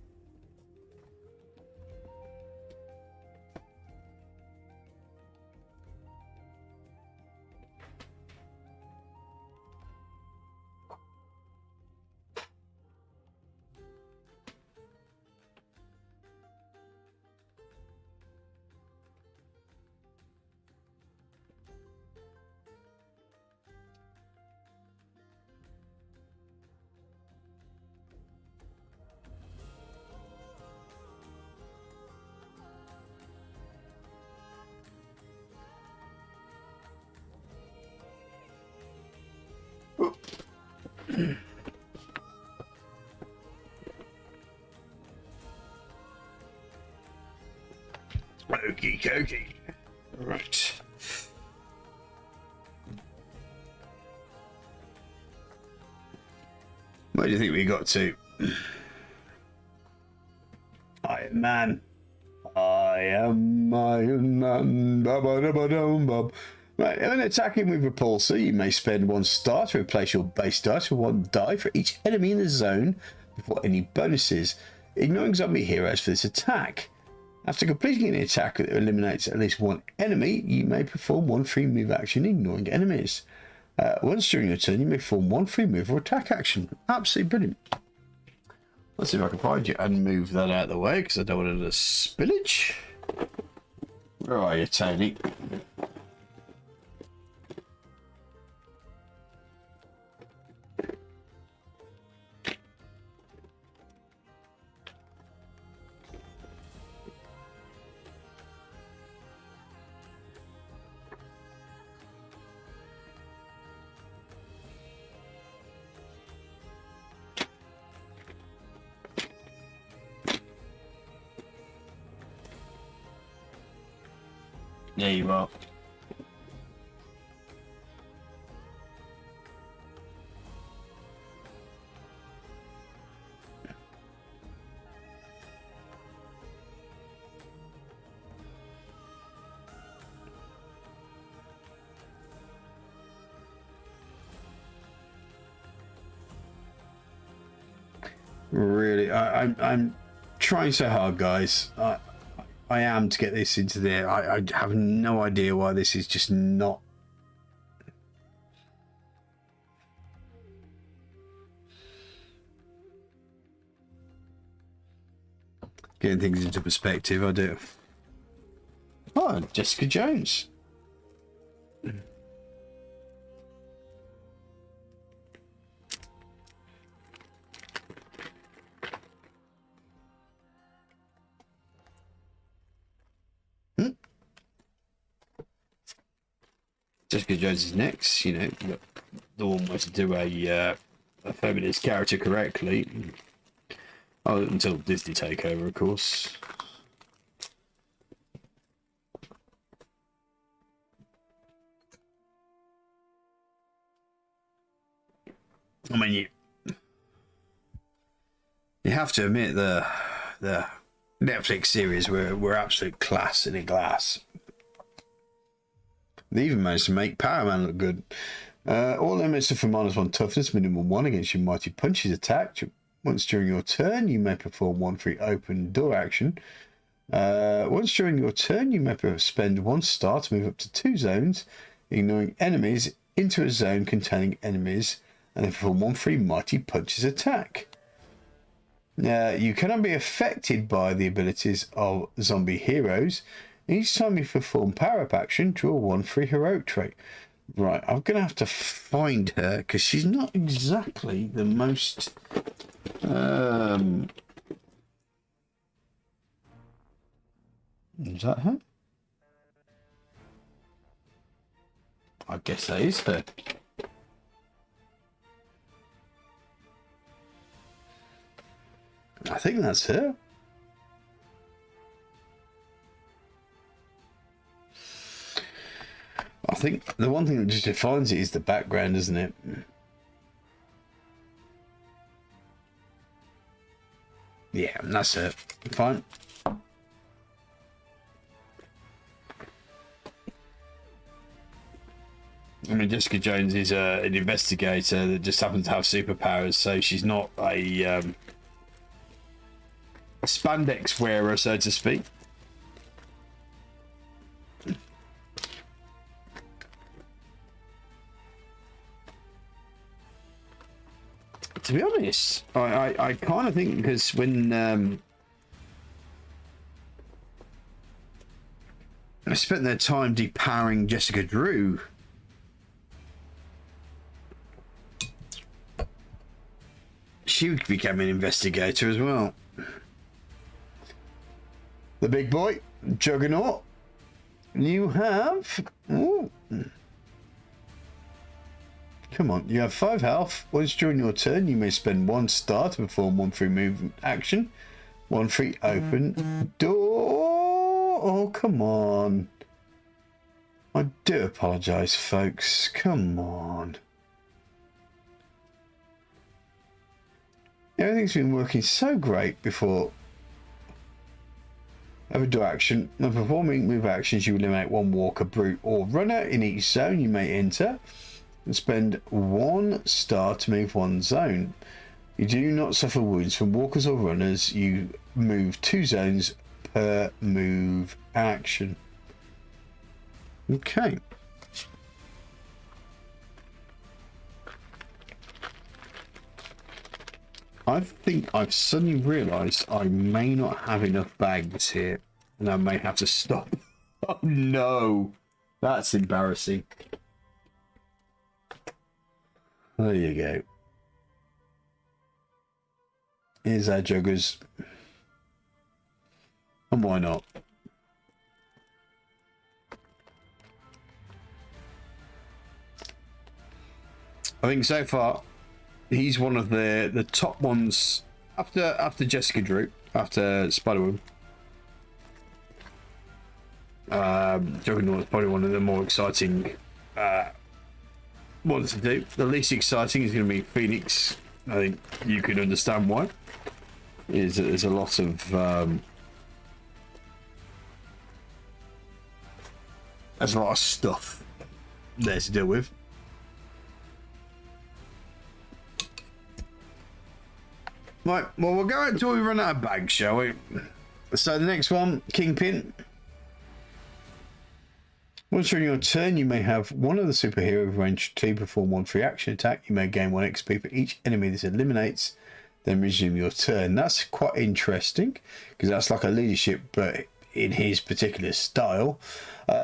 Okie dokie. Right. Where do you think we got to? Iron Man. I am Iron Man. Right, when attacking with Repulsor, you may spend 1 star to replace your base dice with 1 die for each enemy in the zone before any bonuses, ignoring zombie heroes for this attack. After completing an attack that eliminates at least 1 enemy, you may perform 1 free move action ignoring enemies. Once during your turn, you may perform 1 free move or attack action. Absolutely brilliant. Let's see if I can find you and move that out of the way, because I don't want another spillage. Where are you, Tony? There you are. Really, I'm trying so hard, guys. I am to get this into there. I have no idea why this is just not. Getting things into perspective, I do. Oh, Jessica Jones. Jessica Jones is next, you know, the one way to do a feminist character correctly. Oh, until Disney takeover, of course. I mean, you have to admit the Netflix series were absolute class in a glass. They even managed to make Power Man look good. All limits are for -1 toughness, minimum 1 against your mighty punches attack. Once during your turn, you may perform 1 free open door action. Once during your turn, you may spend 1 star to move up to 2 zones, ignoring enemies into a zone containing enemies, and then perform 1 free mighty punches attack. You cannot be affected by the abilities of zombie heroes. Each time you perform power-up action, draw 1 free heroic trait. Right, I'm going to have to find her, because she's not exactly the most... Is that her? I guess that is her. I think that's her. I think the one thing that just defines it is the background, isn't it? Yeah, that's it. Fine. I mean, Jessica Jones is an investigator that just happens to have superpowers, so she's not a spandex wearer, so to speak. To be honest, I kind of think, because when I spent their time depowering Jessica Drew, she became an investigator as well. The big boy, Juggernaut. You have... Ooh. Come on, you have 5 health. Once during your turn, you may spend 1 star to perform 1 free movement action. 1 free open door. Oh, come on. I do apologise, folks. Come on. Everything's been working so great before. Have a door action. When performing move actions, you eliminate 1 walker, brute, or runner in each zone you may enter, and spend 1 star to move 1 zone. You do not suffer wounds from walkers or runners. You move 2 zones per move action. Okay. I think I've suddenly realised I may not have enough bags here, and I may have to stop. Oh no, that's embarrassing. There you go. Here's our joggers. And why not? I think so far he's one of the top ones after Jessica Drew, after Spider-Woman. Juggernaut is probably one of the more exciting ones to do. The least exciting is going to be Phoenix. I think you can understand why. There's a lot of there's a lot of stuff there to deal with. Right, well, we'll go until we run out of bags, shall we? So the next one, Kingpin. Once during your turn, you may have one of the superheroes range 2 perform 1 free action attack. You may gain 1 XP for each enemy this eliminates. then resume your turn. That's quite interesting because that's like a leadership, but in his particular style.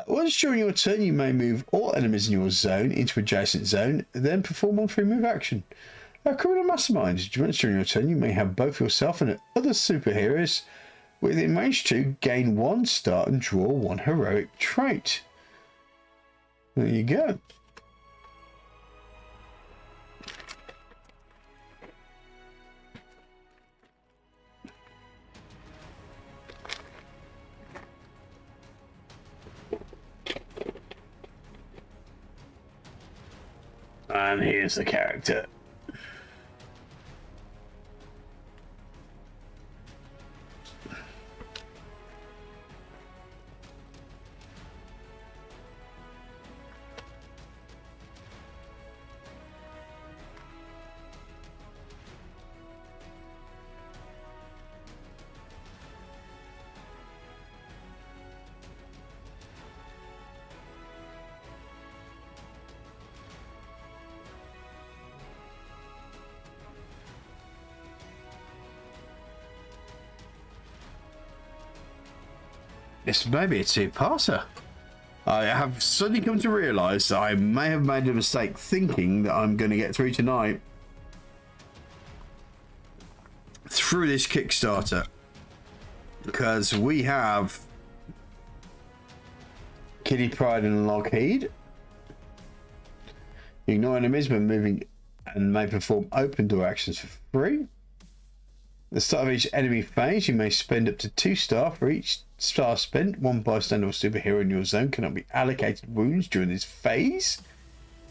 Once during your turn, you may move all enemies in your zone into adjacent zone, then perform one free move action. Criminal Mastermind. Once during your turn, you may have both yourself and other superheroes within range 2 gain 1 star and draw 1 heroic trait. There you go. And here's the character. This may be a two-parter. I have suddenly come to realise that I may have made a mistake thinking that I'm going to get through tonight through this Kickstarter, because we have Kitty Pryde and Lowkey. Ignore enemies when moving and may perform open door actions for free. At the start of each enemy phase, you may spend up to 2 star. For each star spent, 1 bystander or superhero in your zone cannot be allocated wounds during this phase.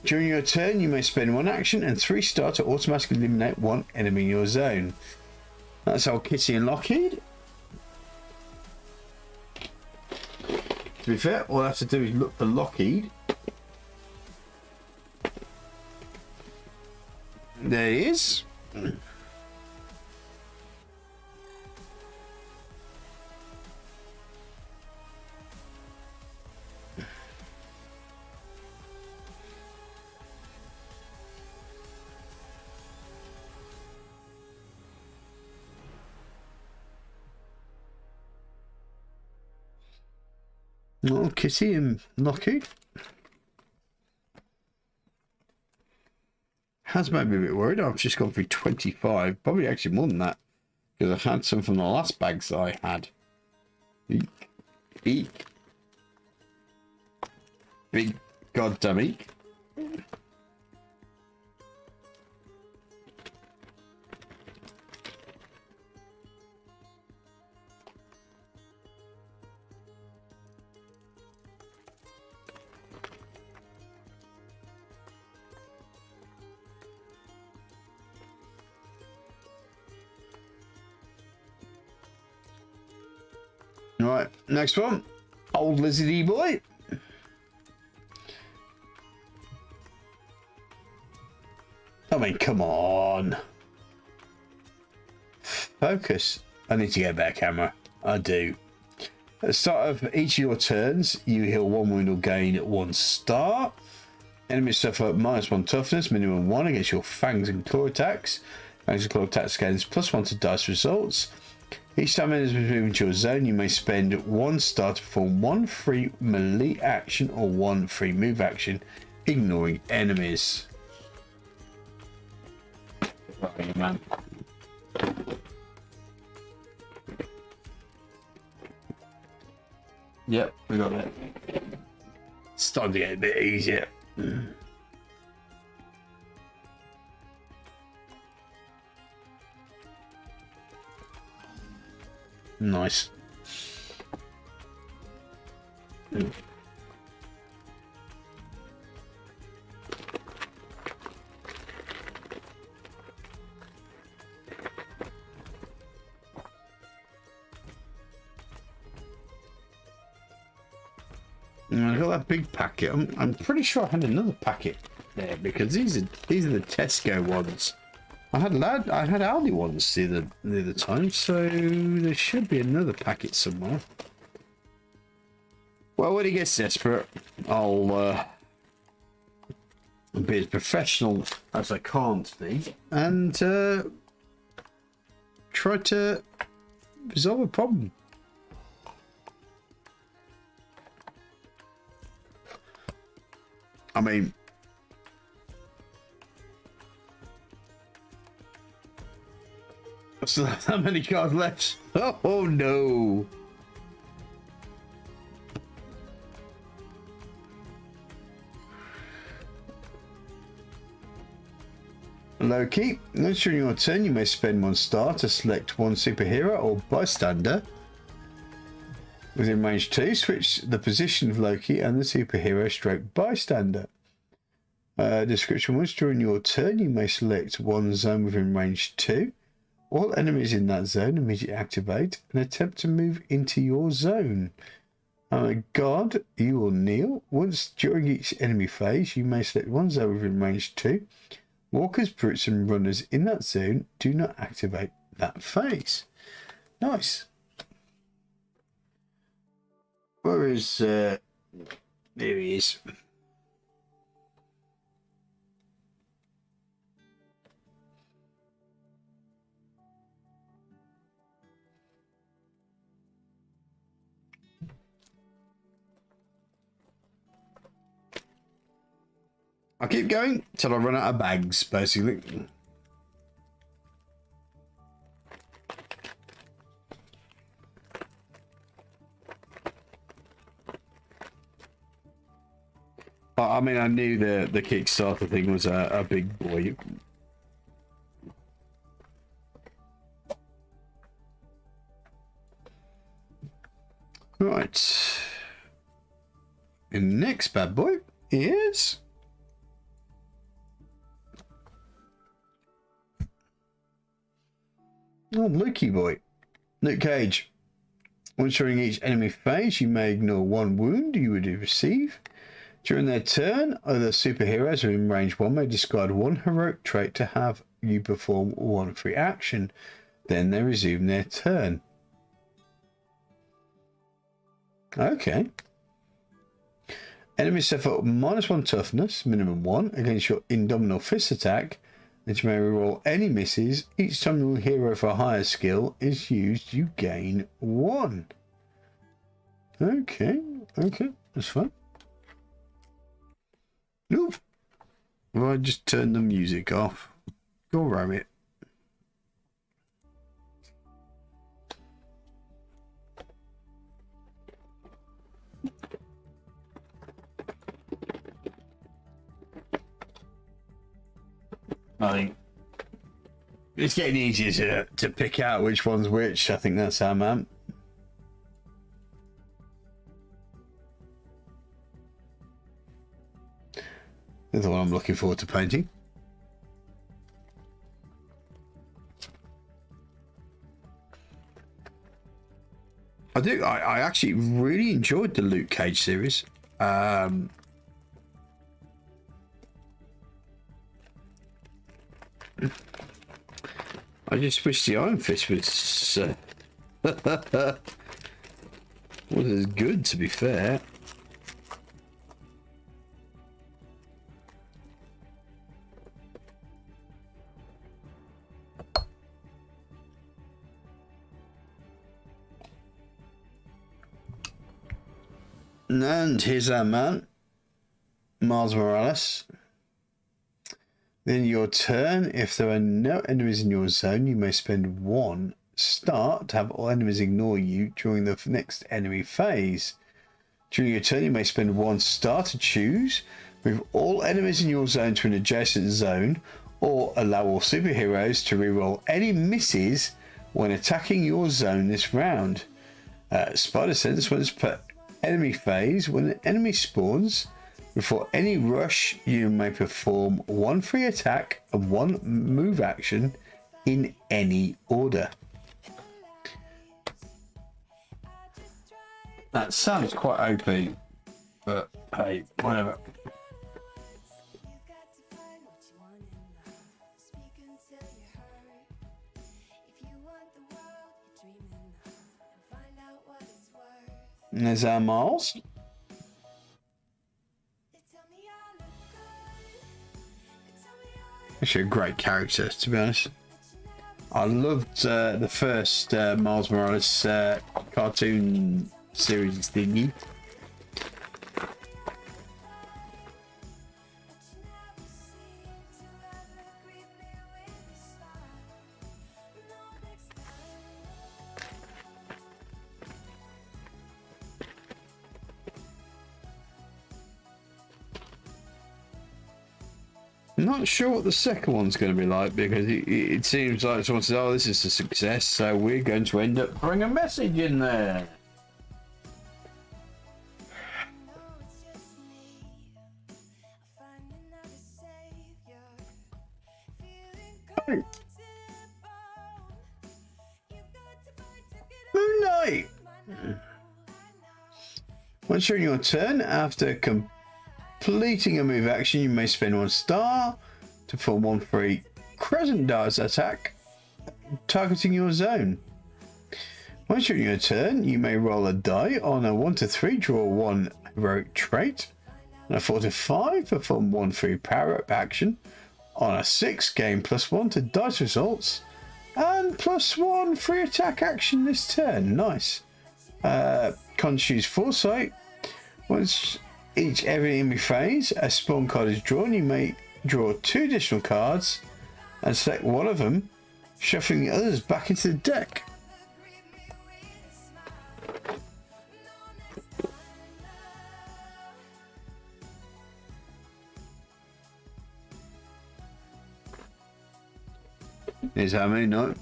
During your turn, you may spend 1 action and 3 star to automatically eliminate 1 enemy in your zone. That's old Kitty and Lowkey. To be fair, all I have to do is look for Lowkey. There he is. Oh, Kitty and Lowkey. Has made me a bit worried. I've just gone through 25, probably actually more than that, because I've had some from the last bags that I had. Eek. Eek. Big goddamn eek. Right, next one. Old lizardy boy. I mean, come on. Focus. I need to get a better camera. I do. At the start of each of your turns, you heal 1 wound or gain 1 star. Enemies suffer -1 toughness, minimum 1 against your fangs and claw attacks. Fangs and claw attacks gains +1 to dice results. Each time enemies move into your zone, you may spend 1 star to perform 1 free melee action or 1 free move action, ignoring enemies. Right, man. Yep, we got it. It's starting to get a bit easier. Nice. I got that big packet. I'm pretty sure I had another packet there, because these are the Tesco ones. I had Aldi ones the other time, so there should be another packet somewhere. Well, when he gets desperate, I'll be as professional as I can't be, and try to resolve a problem. I mean, I still have that many cards left. Oh no. Lowkey, once during your turn, you may spend 1 star to select 1 superhero or bystander within range 2. Switch the position of Lowkey and the superhero stroke bystander. Description: once during your turn, you may select 1 zone within range 2. All enemies in that zone immediately activate and attempt to move into your zone. Guard, you will kneel. Once during each enemy phase, you may select 1 zone within range 2. Walkers, brutes, and runners in that zone do not activate that phase. Nice. Where is... there he is. I'll keep going till I run out of bags, basically. I mean, I knew the Kickstarter thing was a big boy. Right. The next bad boy is... oh, Lowkey boy. Luke Cage. Once during each enemy phase, you may ignore 1 wound you would receive. During their turn, other superheroes within range 1 may discard 1 heroic trait to have you perform 1 free action. Then they resume their turn. Okay. Enemies suffer -1 toughness, minimum 1, against your Indomitable Fist attack. That you may reroll any misses. Each time your hero for a higher skill is used, you gain 1. Okay, that's fine. Nope. Well, I just turned the music off. Go ram it. I think it's getting easier to pick out which one's which. I think that's how, man. That's the one I'm looking forward to painting. I actually really enjoyed the Luke Cage series. I just wish the Iron Fist was was as good, to be fair. And here's our man, Miles Morales. Then your turn, if there are no enemies in your zone, you may spend 1 star to have all enemies ignore you during the next enemy phase. During your turn, you may spend 1 star to choose, move all enemies in your zone to an adjacent zone, or allow all superheroes to reroll any misses when attacking your zone this round. Spider Sense, once per enemy phase, when an enemy spawns, before any rush, you may perform 1 free attack and 1 move action in any order. That sounds quite OP, but hey, whatever. And there's our Miles. Actually a great character, to be honest. I loved the first Miles Morales cartoon series thingy. I'm not sure what the second one's going to be like, because it seems like someone says, oh, this is a success, so we're going to end up putting a message in there. Moon Knight! Once you're in your turn, after completing a move action, you may spend 1 star to perform 1 free crescent darts attack targeting your zone. Once you're in your turn, you may roll a die. On a 1 to 3, draw 1 heroic trait. On a 4 to 5, perform 1 free power up action. On a 6, gain +1 to dice results and +1 free attack action this turn. Nice. Can't choose Foresight. Once every enemy phase a spawn card is drawn, you may draw 2 additional cards and select one of them, shuffling the others back into the deck. Here's how many, no.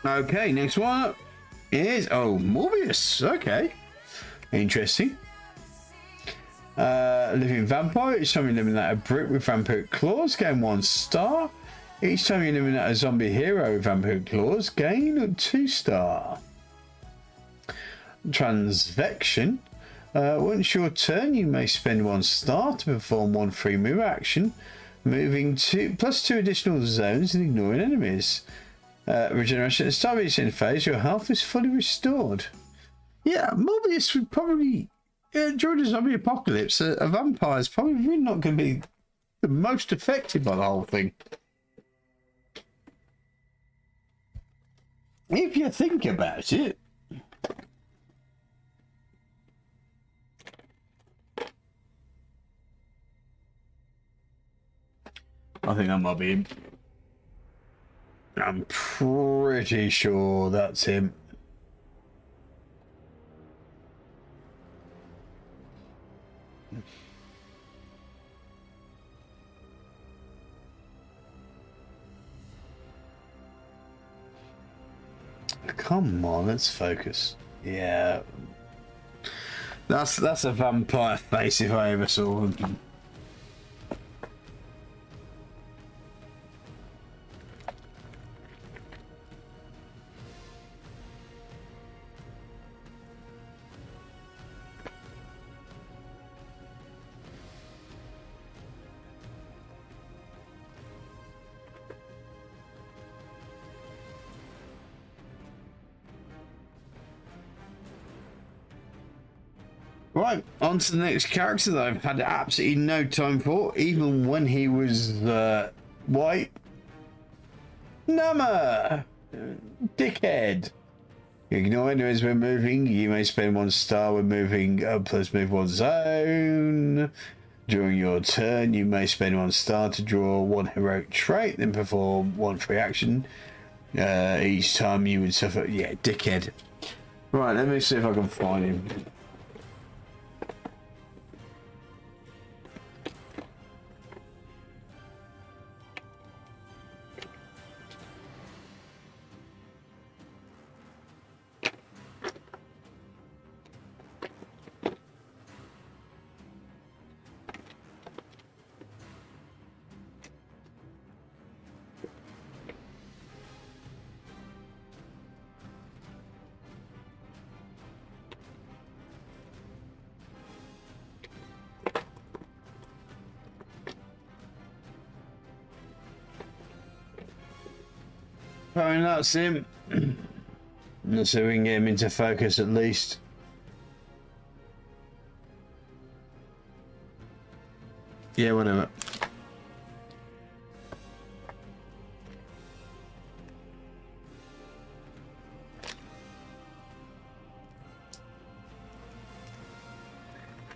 Okay, next one is, oh, Morbius. Okay, interesting. Living vampire. Each time you eliminate a brick with vampiric claws, gain 1 star. Each time you eliminate a zombie hero with vampiric claws, gain 2 star. Transvection. Once your turn, you may spend 1 star to perform 1 free move action, moving +2 additional zones and ignoring enemies. Regeneration. At the start of each end phase, your health is fully restored. Yeah, Morbius would probably, during the zombie apocalypse, a vampire is probably really not going to be the most affected by the whole thing. If you think about it. I think that might be him. I'm pretty sure that's him. Come on, let's focus. Yeah. That's a vampire face if I ever saw one. Right, on to the next character that I've had absolutely no time for, even when he was white. Nama! Dickhead! Ignore enemies when moving. You may spend 1 star when moving, plus move 1 zone. During your turn, you may spend 1 star to draw 1 heroic trait, then perform 1 free action. Each time you would suffer... Yeah, dickhead. Right, let me see if I can find him. I mean, that's him. So we can get him into focus at least. Yeah, whatever.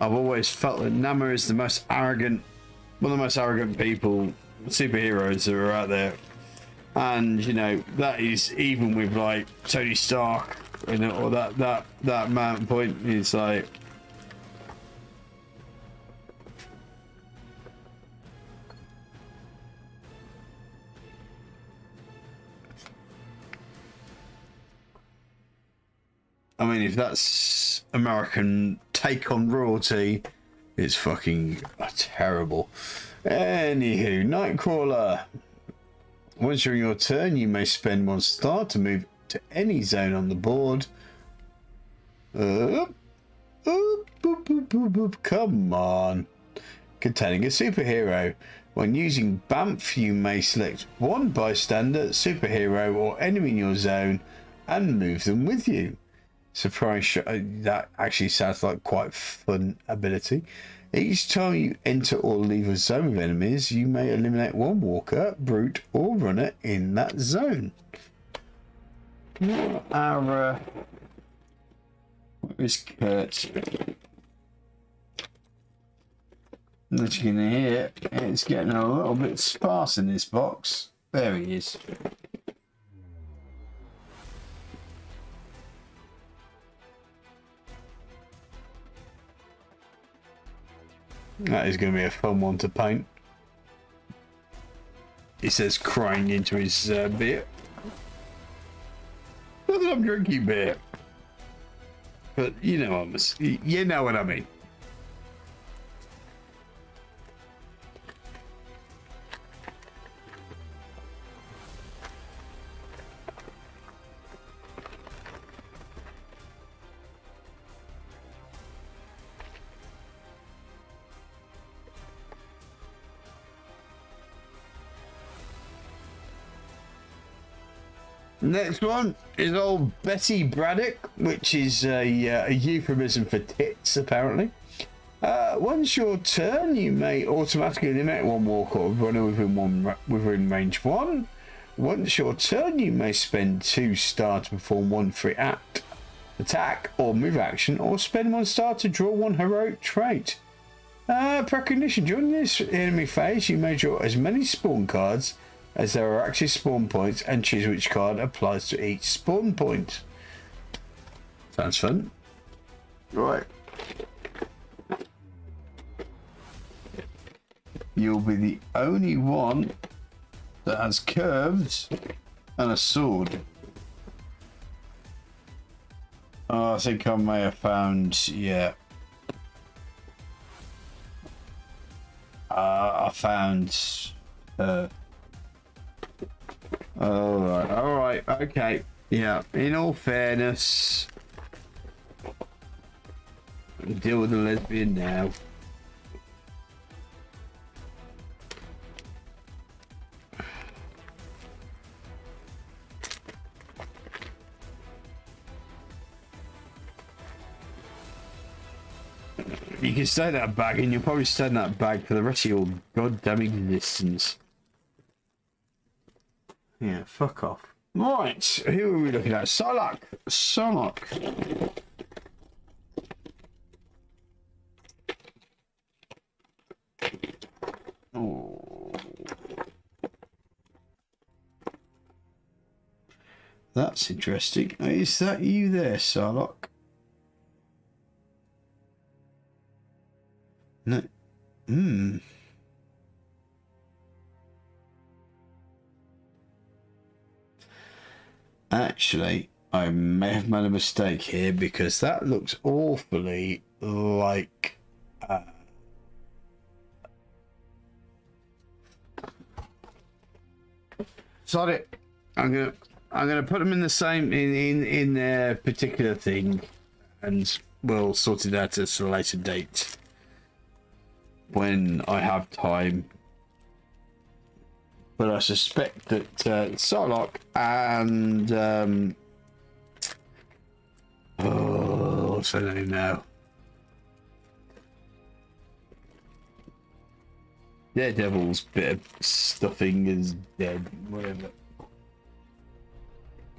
I've always felt that Nama is the most arrogant, one of the most arrogant people, superheroes that are out there. And, you know, that is even with, like, Tony Stark, you know, or that Mountain Point, is like... I mean, if that's American take on royalty, it's fucking terrible. Anywho, Nightcrawler. Once during your turn, you may spend 1 star to move to any zone on the board. Come on. Containing a superhero. When using BAMF, you may select 1 bystander, superhero, or enemy in your zone and move them with you. Surprise shot. That actually sounds like quite fun ability. Each time you enter or leave a zone of enemies, you may eliminate 1 walker, brute, or runner in that zone. Where is Kurt? As you can hear, it's getting a little bit sparse in this box. There he is. That is going to be a fun one to paint. He says, crying into his beer. Not that I'm drinking beer, but you know what I mean. Next one is old Betty Braddock, which is a euphemism for tits, apparently. Once your turn, you may automatically eliminate 1 walker or runner within range 1. Once your turn, you may spend 2 star to perform 1 free attack or move action, or spend 1 star to draw 1 heroic trait. Precognition. During this enemy phase, you may draw as many spawn cards as there are actually spawn points and choose which card applies to each spawn point. Sounds fun. Right. You'll be the only one that has curves and a sword. Oh, I think I may have found, yeah. I found Alright, okay. Yeah, in all fairness, deal with the lesbian now. You can stay in that bag, and you'll probably stay in that bag for the rest of your goddamn existence. Yeah, fuck off. Right, who are we looking at? Solok. Oh. That's interesting. Is that you there, Solok? No. Actually, I may have made a mistake here, because that looks awfully like sorry, I'm gonna put them in the same in their particular thing, and we'll sort it out at a later date when I have time. but I suspect that Psylocke and what's her name now? Daredevil's bit of stuffing is dead, whatever.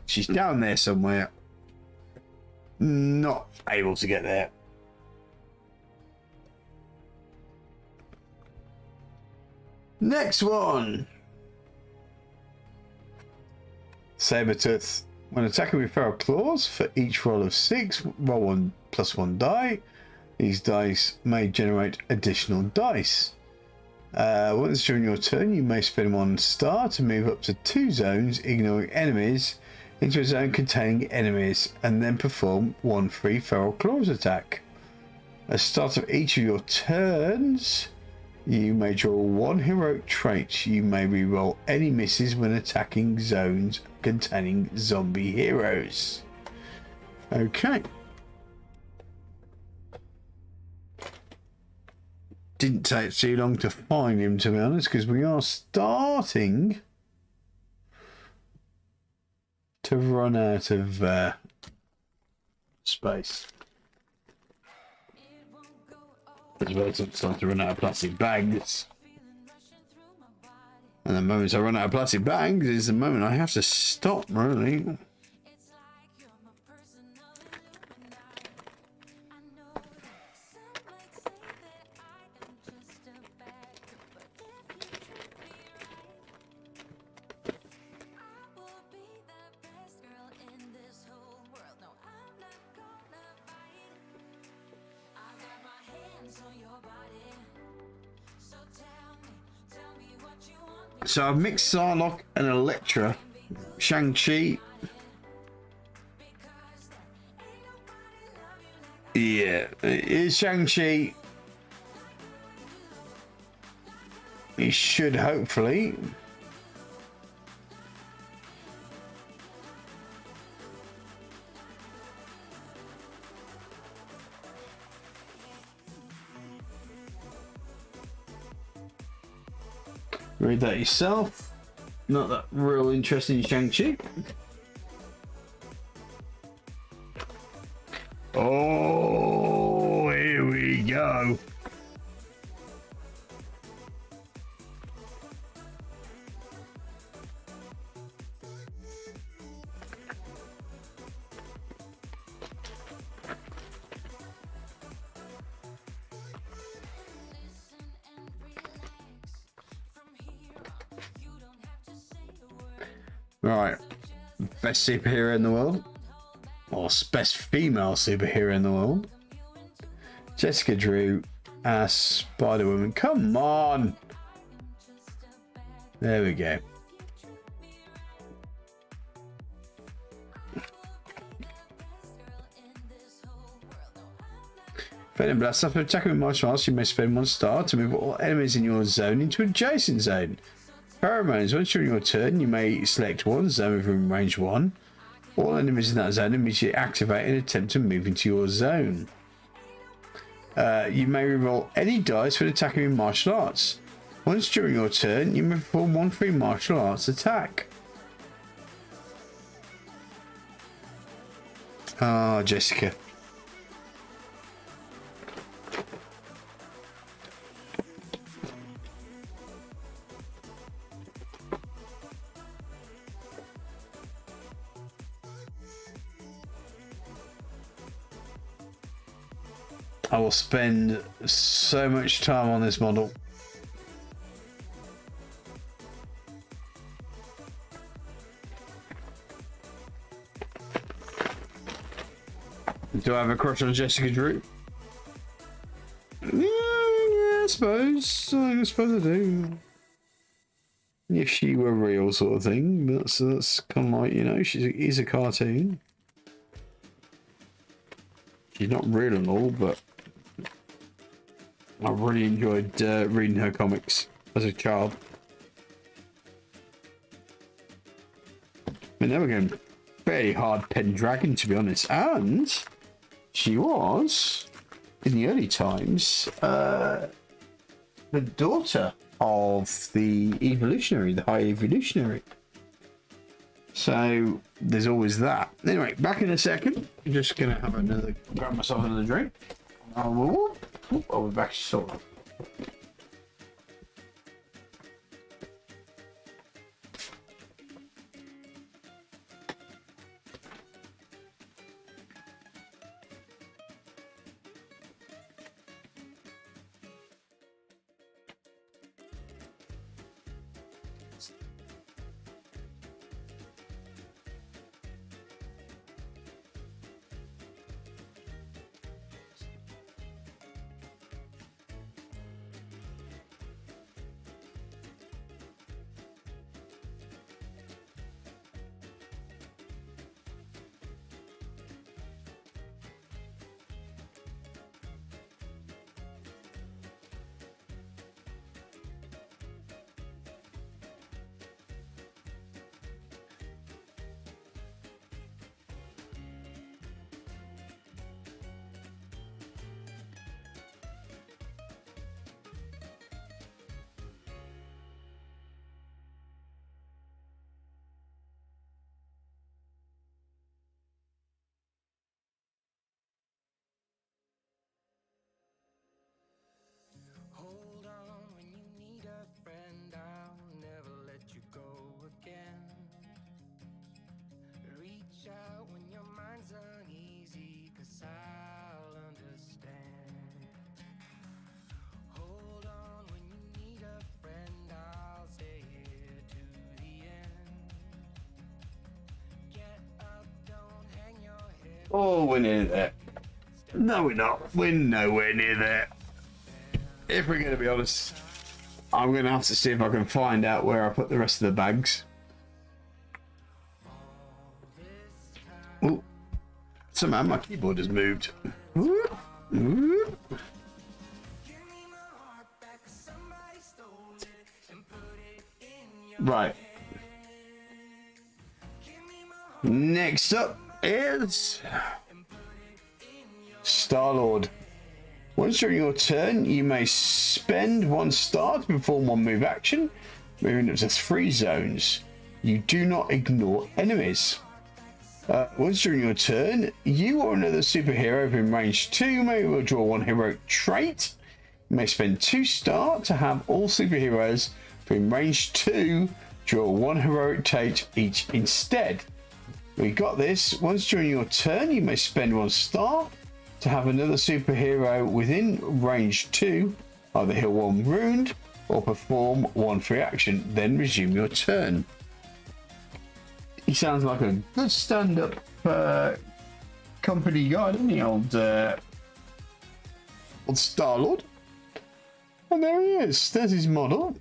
She's down there somewhere. Not able to get there. Next one. Sabretooth. When attacking with feral claws, for each roll of 6, roll 1 plus 1 die. These dice may generate additional dice. Once during your turn, you may spend 1 star to move up to 2 zones, ignoring enemies, into a zone containing enemies, and then perform 1 free feral claws attack. At the start of each of your turns, you may draw 1 heroic trait. You may reroll any misses when attacking zones containing zombie heroes. Okay. Didn't take too long to find him, to be honest, because we are starting to run out of space. As well as I'm starting to run out of plastic bags. And the moment I run out of plastic bags is the moment I have to stop, really. So I've mixed Psylocke and Electro. Shang-Chi. Yeah, it is Shang-Chi. He should hopefully. Read that yourself. Not that real interest in Shang-Chi. Oh, here we go. Right, best superhero in the world, or best female superhero in the world. Jessica Drew as Spider-Woman. Come on! There we go. Venom Blast. After attacking with martial arts, you may spend 1 star to move all enemies in your zone into an adjacent zone. Pheromones. Once during your turn, you may select 1 zone within range 1. All enemies in that zone immediately activate and attempt to move into your zone. You may reroll any dice when attacking with martial arts. Once during your turn, you may perform 1 free martial arts attack. Ah, Jessica. I will spend so much time on this model. Do I have a crush on Jessica Drew? Yeah, I suppose. I suppose I do. If she were real, sort of thing. That's kind of like, you know, she's a cartoon. She's not real and all, but I really enjoyed reading her comics as a child. I mean, they were going fairly hard pen dragon, to be honest, and she was in the early times the daughter of the evolutionary, the high evolutionary. So there's always that. Anyway, back in a second. I'm just gonna have grab myself another drink. I'll be back shortly. Hold on when you need a friend, I'll never let you go again. Reach out when your mind's uneasy, 'cause I'll understand. Hold on when you need a friend, I'll stay here to the end. Get up, don't hang your head. Oh, we're near there. No, we're not. We're nowhere near there. If we're going to be honest, I'm going to have to see if I can find out where I put the rest of the bags. Oh, somehow my keyboard has moved. Ooh, ooh. Right. Next up is Star-Lord. Once during your turn, you may spend 1 star to perform 1 move action, moving up to 3 zones. You do not ignore enemies. Once during your turn, you or another superhero within range 2 may withdraw 1 heroic trait. You may spend 2 star to have all superheroes within range 2 draw 1 heroic trait each instead. We got this. Once during your turn, you may spend 1 star to have another superhero within range 2 either heal 1 wound or perform 1 free action, then resume your turn. He sounds like a good stand-up company guy, doesn't he, old Star-Lord? And there he is. There's his model.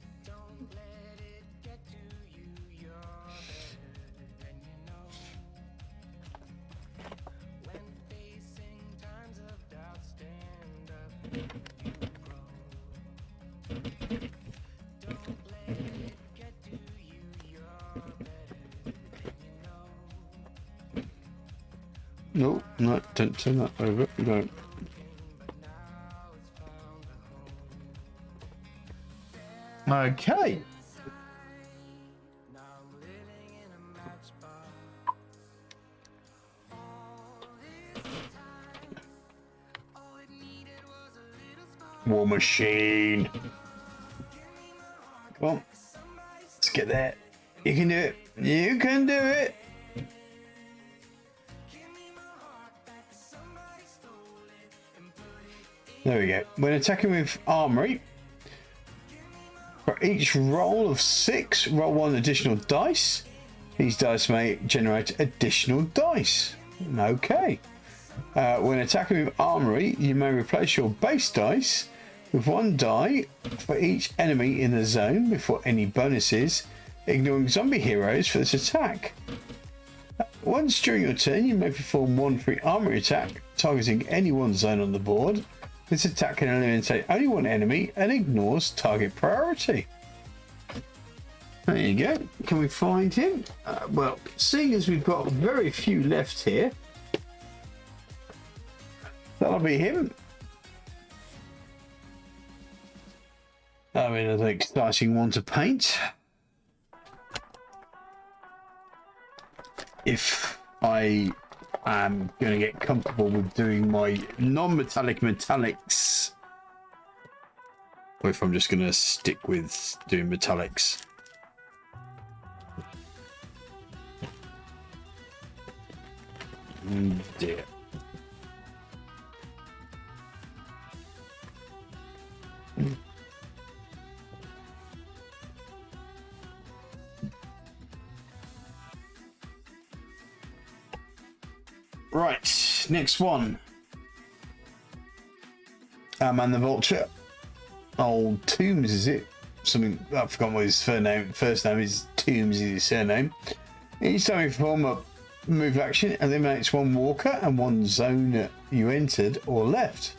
No, no, don't turn that over. No. Okay. War Machine. Come on. Let's get there. You can do it. You can do it. There we go. When attacking with Armory, for each roll of 6, roll 1 additional dice. These dice may generate additional dice. Okay. When attacking with Armory, you may replace your base dice with 1 die for each enemy in the zone before any bonuses, ignoring zombie heroes for this attack. Once during your turn, you may perform 1 free Armory attack targeting any one zone on the board. This attack can eliminate only 1 enemy and ignores target priority. There you go. Can we find him? Well, seeing as we've got very few left here, that'll be him. I mean, it's an exciting one to paint. If I am going to get comfortable with doing my non-metallic metallics, or if I'm just going to stick with doing metallics. Dear. Right, next one. Man the Vulture. Old Tombs, is it? Something, I've forgotten what his first name is. Tombs is his surname. Each time you perform a move action, eliminates one walker and one zone that you entered or left.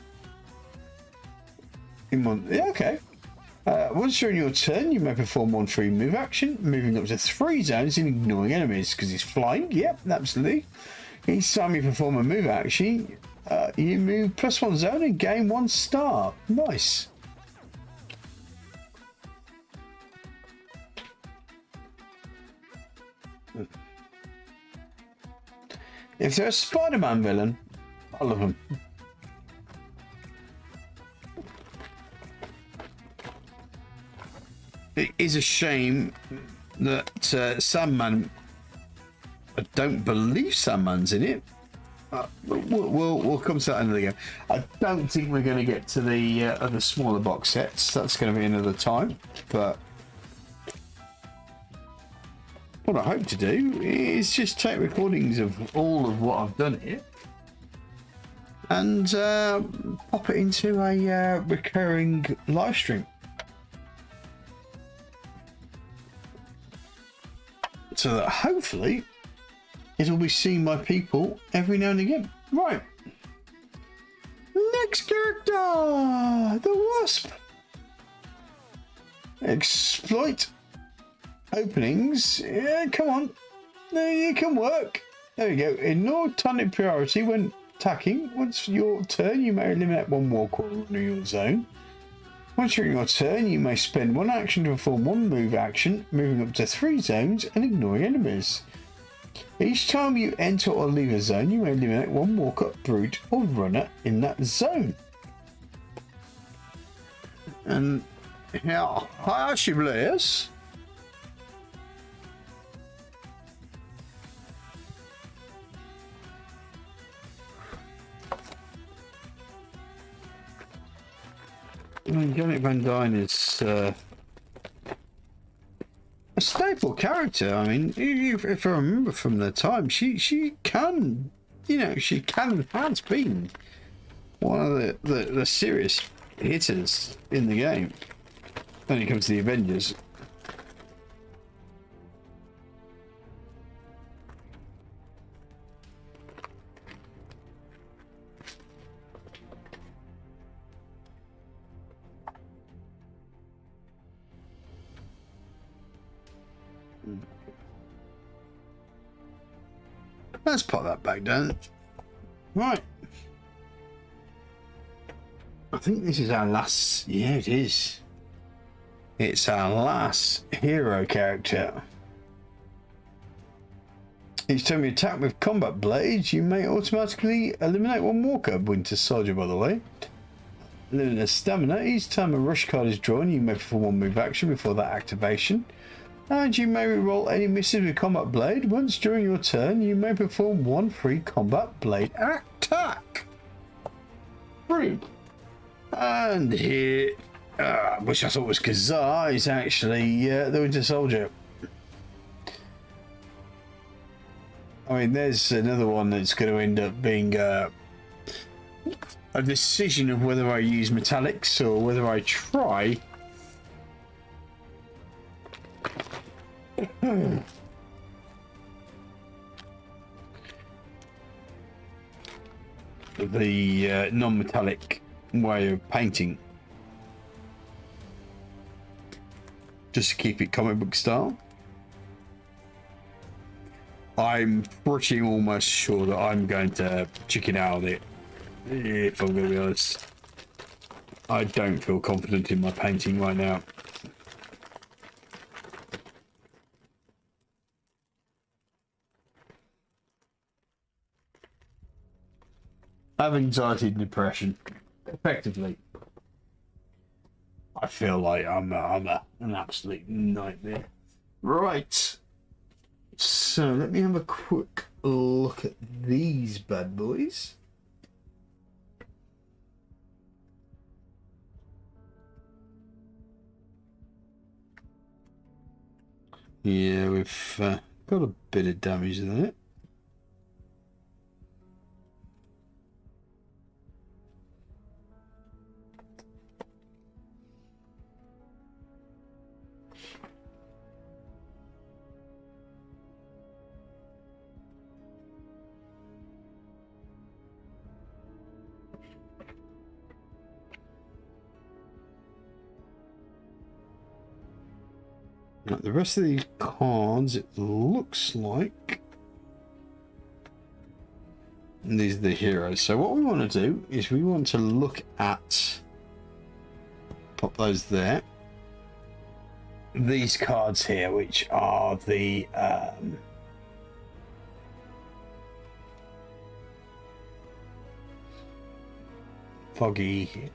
In one, yeah, okay. Once during your turn, you may perform one free move action, moving up to 3 zones and ignoring enemies because he's flying. Yep, absolutely. Each time you perform a move action, you move +1 zone and gain 1 star. Nice. If they're a Spider-Man villain, I love them. It is a shame that Sandman, I don't believe Sandman's in it. We'll come to that another game. I don't think we're going to get to the other smaller box sets. That's going to be another time. But what I hope to do is just take recordings of all of what I've done here and pop it into a recurring live stream. So that hopefully it'll be seen by people every now and again. Right. Next character, the Wasp. Exploit openings. Yeah, come on. You can work. There we go. Ignore tonic priority when attacking. Once your turn, you may eliminate one walker in your zone. Once during your turn, you may spend 1 action to perform 1 move action, moving up to 3 zones and ignoring enemies. Each time you enter or leave a zone, you may eliminate 1 walker, brute, or runner in that zone. And ja, här alsjeblieft. I mean, Janet Van Dyne is a staple character. I mean, if I remember from the time, she can, you know, has been one of the serious hitters in the game when it comes to the Avengers. Let's pop that back down. Right. I think this is our last... Yeah, it is. It's our last hero character. Each time you attack with combat blades, you may automatically eliminate 1 walker. Winter Soldier, by the way. Limited stamina. Each time a rush card is drawn, you may perform 1 move action before that activation. And you may reroll any misses with combat blade. Once during your turn, you may perform 1 free combat blade attack. Brilliant. And here, which I thought was Kazar, is actually the Winter Soldier. I mean, there's another one that's going to end up being a decision of whether I use metallics or whether I try the non-metallic way of painting, just to keep it comic book style. I'm pretty almost sure that I'm going to chicken out of it, if I'm going to be honest. I don't feel confident in my painting right now. I have anxiety and depression. Effectively. I feel like I'm an absolute nightmare. Right. So let me have a quick look at these bad boys. Yeah, we've got a bit of damage in it. Right, the rest of these cards, it looks like these are the heroes. So what we want to do is we want to look at, pop those there, these cards here, which are the Foggy,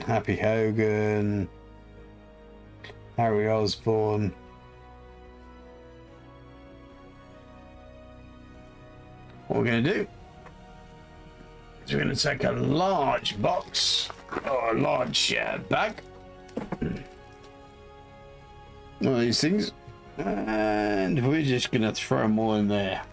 Happy Hogan, Harry Osborn. What we're going to do is we're going to take a large box or a large bag, one of these things, and we're just going to throw them all in there.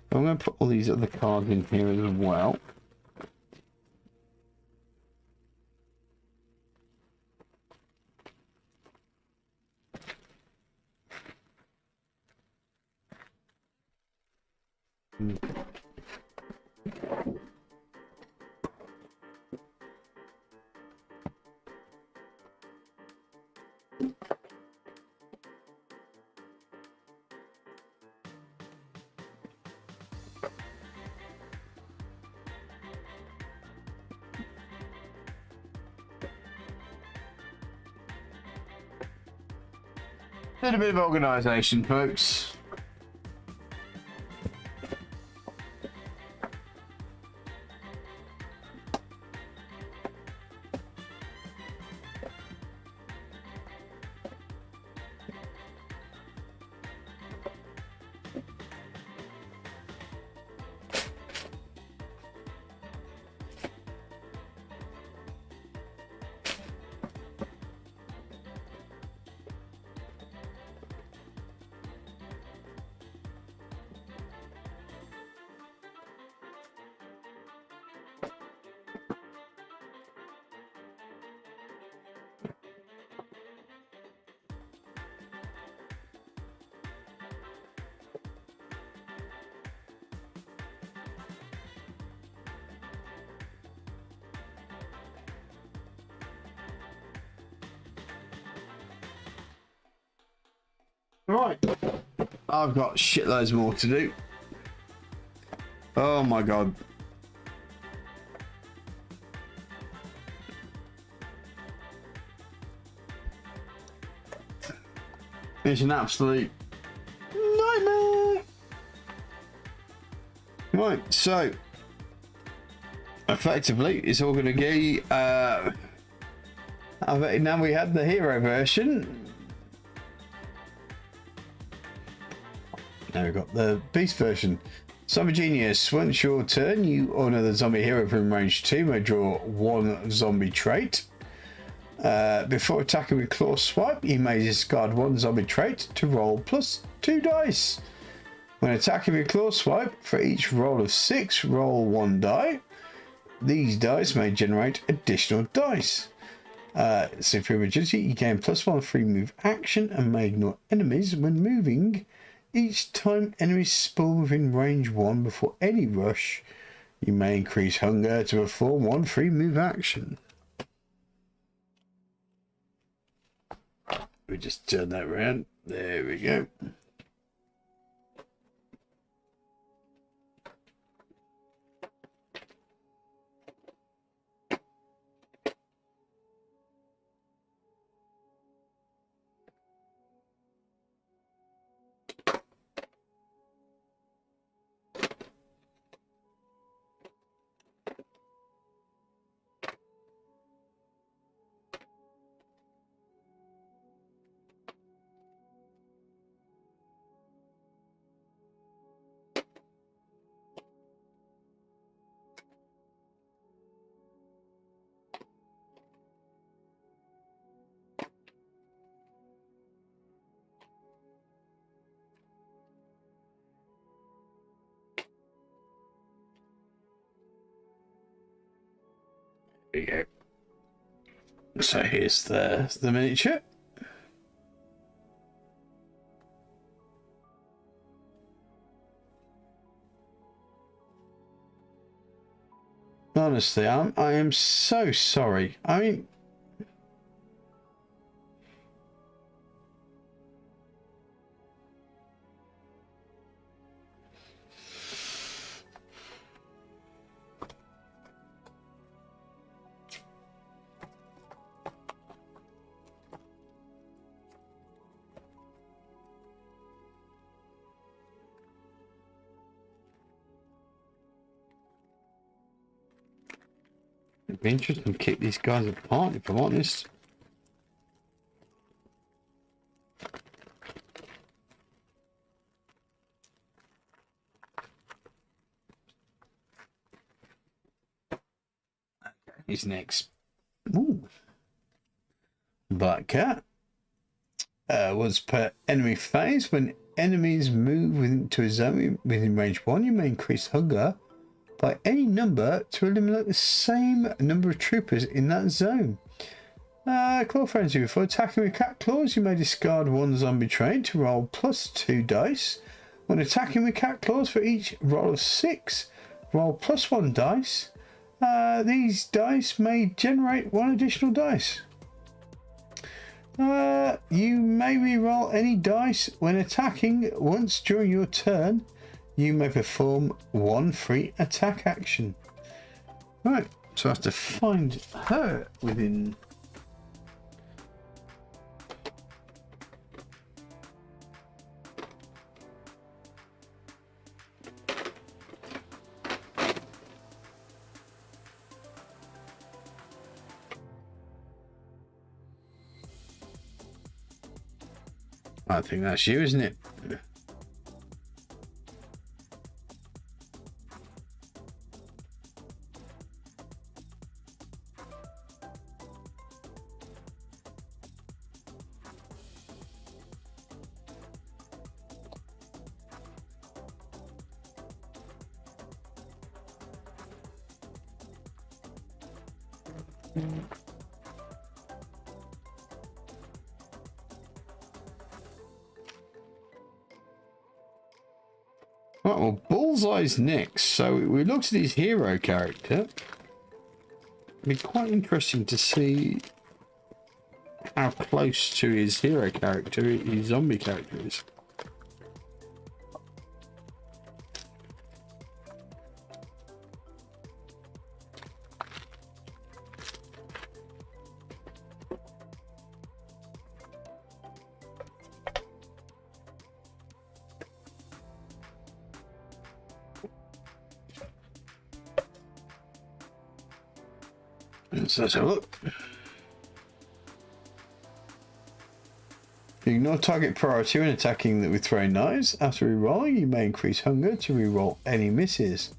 I'm going to put all these other cards in here as well. Did a bit of organisation, folks. Right, I've got shitloads more to do. Oh my god. It's an absolute nightmare. Right, so effectively it's all going to be now we had the hero version. Now we've got the beast version. Zombie Genius. Once your turn, you or another zombie hero from range 2 may draw one zombie trait. Before attacking with Claw Swipe, you may discard one zombie trait to roll +2 dice. When attacking with Claw Swipe, for each roll of 6, roll 1 die. These dice may generate additional dice. So for agility, you gain +1 free move action and may ignore enemies when moving. Each time enemies spawn within range 1 before any rush, you may increase hunger to perform 1 free move action. We just turn that around. There we go. we go. So here's the miniature. Honestly, I am so sorry. I mean, it'd be interesting to kick these guys apart, if I'm honest. He's next. Ooh. Black Cat. Was per enemy phase. When enemies move into a zone within range 1, you may increase hunger by any number to eliminate the same number of troopers in that zone. Claw Frenzy. For attacking with cat claws, you may discard 1 zombie trait to roll +2 dice. When attacking with cat claws, for each roll of 6, roll +1 dice. These dice may generate 1 additional dice. You may re-roll any dice when attacking. Once during your turn, you may perform 1 free attack action. Right, so I have to find her within... I think that's you, isn't it? Right, well, Bullseye's next. So we looked at his hero character. It'd be quite interesting to see how close to his hero character his zombie character is. So let's have a look. Ignore target priority when attacking with throwing knives. After rerolling, you may increase hunger to reroll any misses.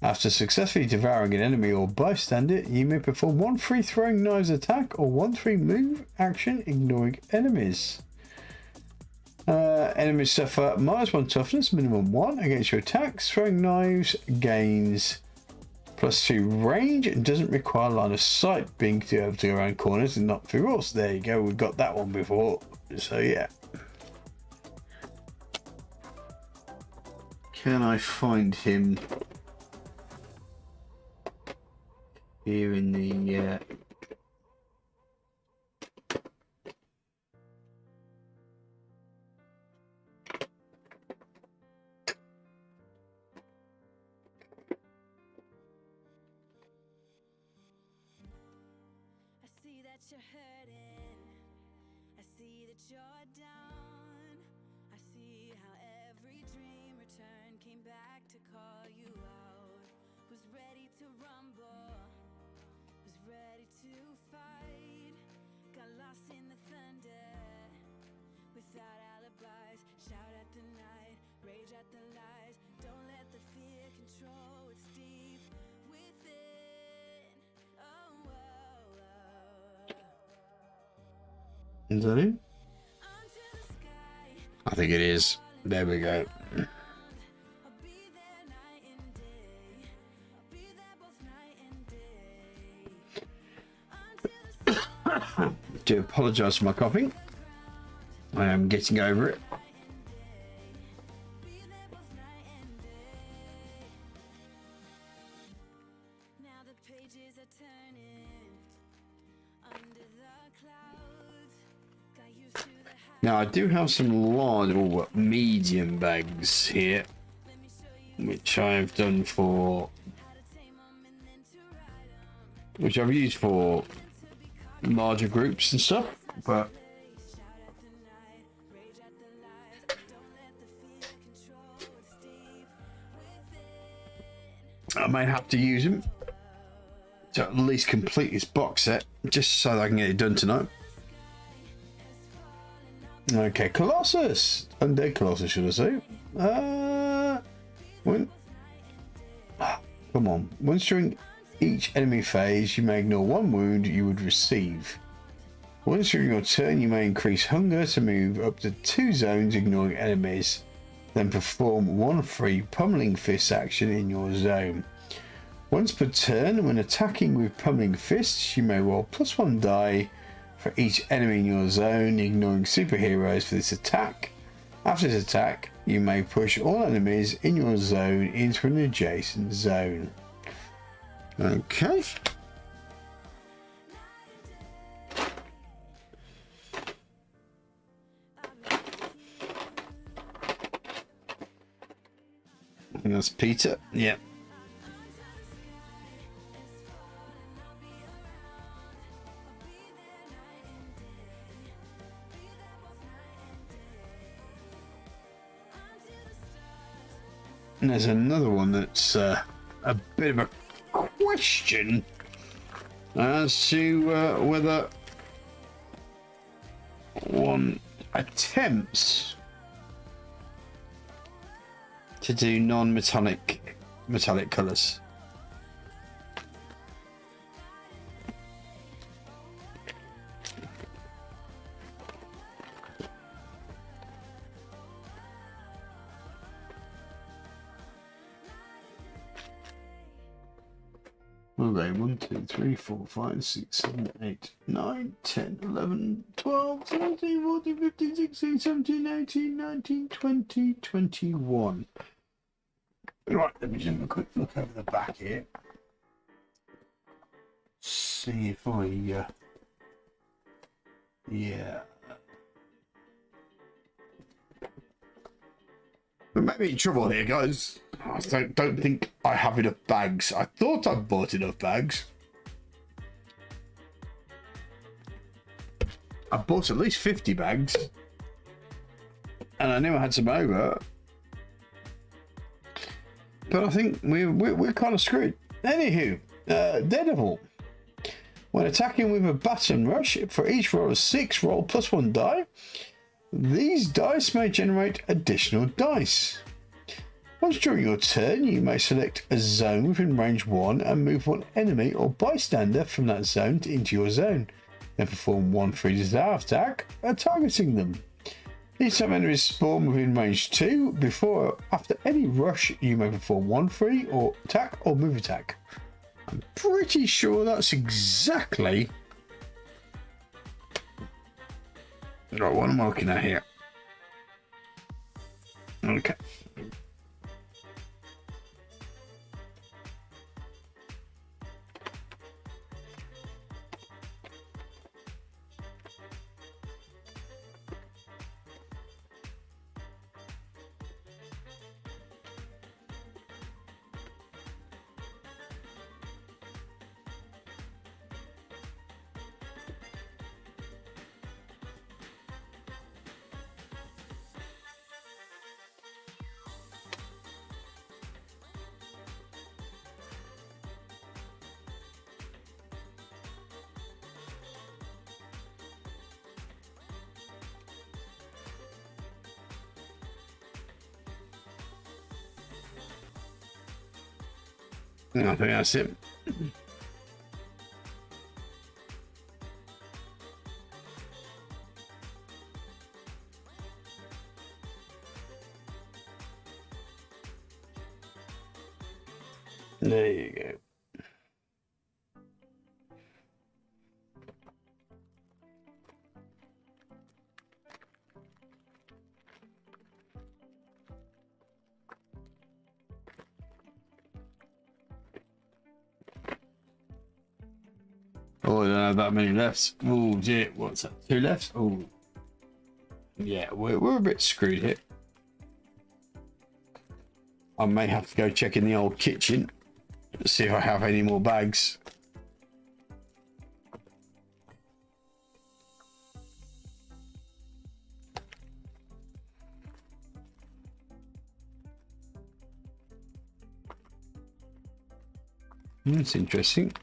After successfully devouring an enemy or bystander, you may perform 1 free throwing knives attack or 1 free move action ignoring enemies. Enemies suffer -1 toughness, minimum 1 against your attacks. Throwing knives gains +2 range and doesn't require line of sight, being able to go around corners and not through walls. There you go, we've got that one before. So yeah. Can I find him here in the Is that it? I think it is. There we go. Do apologise for my coughing. I am getting over it. Now I do have some large or medium bags here, which I've done for, which I've used for larger groups and stuff, but I may have to use them to at least complete this box set, just so that I can get it done tonight. Okay, Colossus! Undead Colossus, should I say? Come on. Once during each enemy phase, you may ignore one wound you would receive. Once during your turn, you may increase hunger to move up to 2 zones, ignoring enemies. Then perform 1 free pummeling fist action in your zone. Once per turn, when attacking with pummeling fists, you may roll +1 die for each enemy in your zone, ignoring superheroes for this attack. After this attack, you may push all enemies in your zone into an adjacent zone. Okay. And that's Peter. Yeah. And there's another one that's a bit of a question as to whether one attempts to do non-metallic colours. Okay, 1, 2, 3, 4, 5, 6, 7, 8, 9, 10, 11, 12, 13, 14, 15, 16, 17, 18, 19, 20, 21. Right, let me just have a quick look over the back here. See if I, yeah. We might be in trouble here, guys. I don't think I have enough bags. I thought I bought enough bags. I bought at least 50 bags. And I knew I had some over. But I think we're kind of screwed. Anywho, Daredevil. When attacking with a baton rush, for each roll of 6, roll +1 die. These dice may generate additional dice. Once during your turn, you may select a zone within range 1 and move 1 enemy or bystander from that zone into your zone. Then perform 1 free desire attack, targeting them. Each time enemies spawn within range 2, before or after any rush, you may perform 1 free or attack or move attack. I'm pretty sure that's exactly right, what am I looking at here? Okay. I think that's it. There you go. Oh, I don't have that many left. Oh dear, what's that? 2 left? Oh, yeah, we're a bit screwed here. I may have to go check in the old kitchen to see if I have any more bags. That's interesting.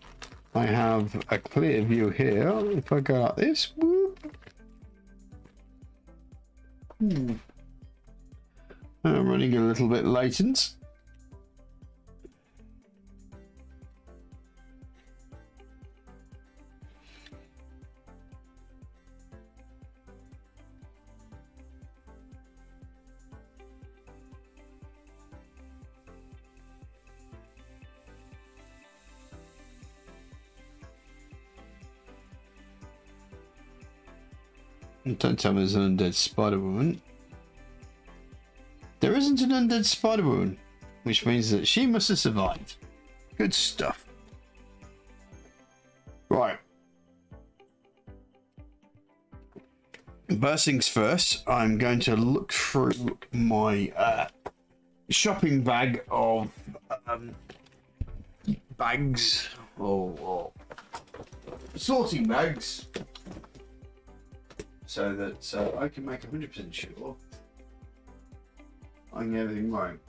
I have a clear view here. If I go like this, whoop. I'm running a little bit latent. Don't tell me there's an undead Spider-Woman. There isn't an undead Spider-Woman, which means that she must have survived. Good stuff. Right. First things first, I'm going to look through my shopping bag of bags or sorting bags, so that I can make 100% sure I get everything right.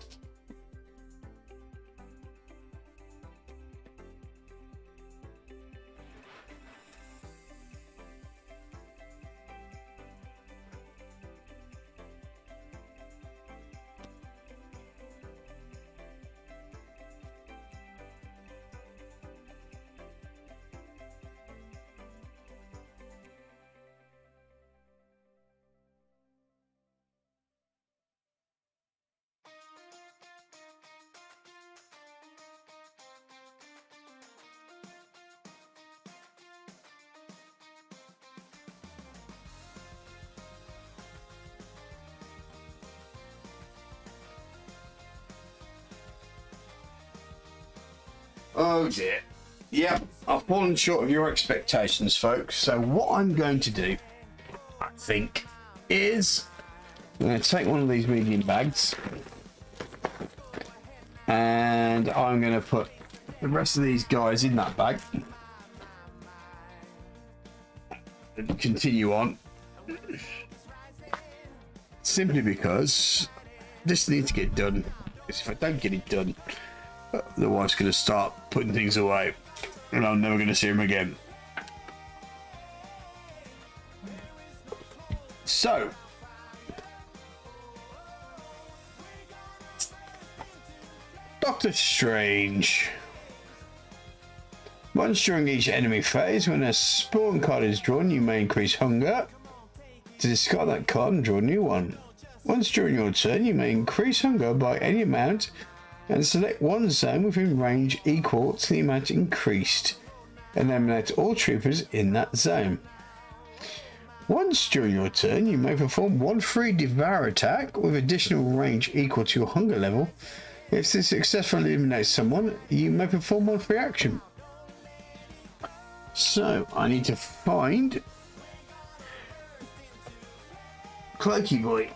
Oh dear. Yep, I've fallen short of your expectations, folks. So what I'm going to do, I think, is I'm going to take one of these medium bags and I'm going to put the rest of these guys in that bag and continue on. Simply because this needs to get done. Because if I don't get it done, the wife's going to start putting things away and I'm never going to see him again. So, Doctor Strange. Once during each enemy phase, when a spawn card is drawn, you may increase hunger. To discard that card and draw a new one. Once during your turn, you may increase hunger by any amount and select one zone within range equal to the amount increased. Eliminate all troopers in that zone. Once during your turn, you may perform one free devour attack with additional range equal to your hunger level. If this successfully eliminates someone, you may perform one free action. So, I need to find Cloaky Boy.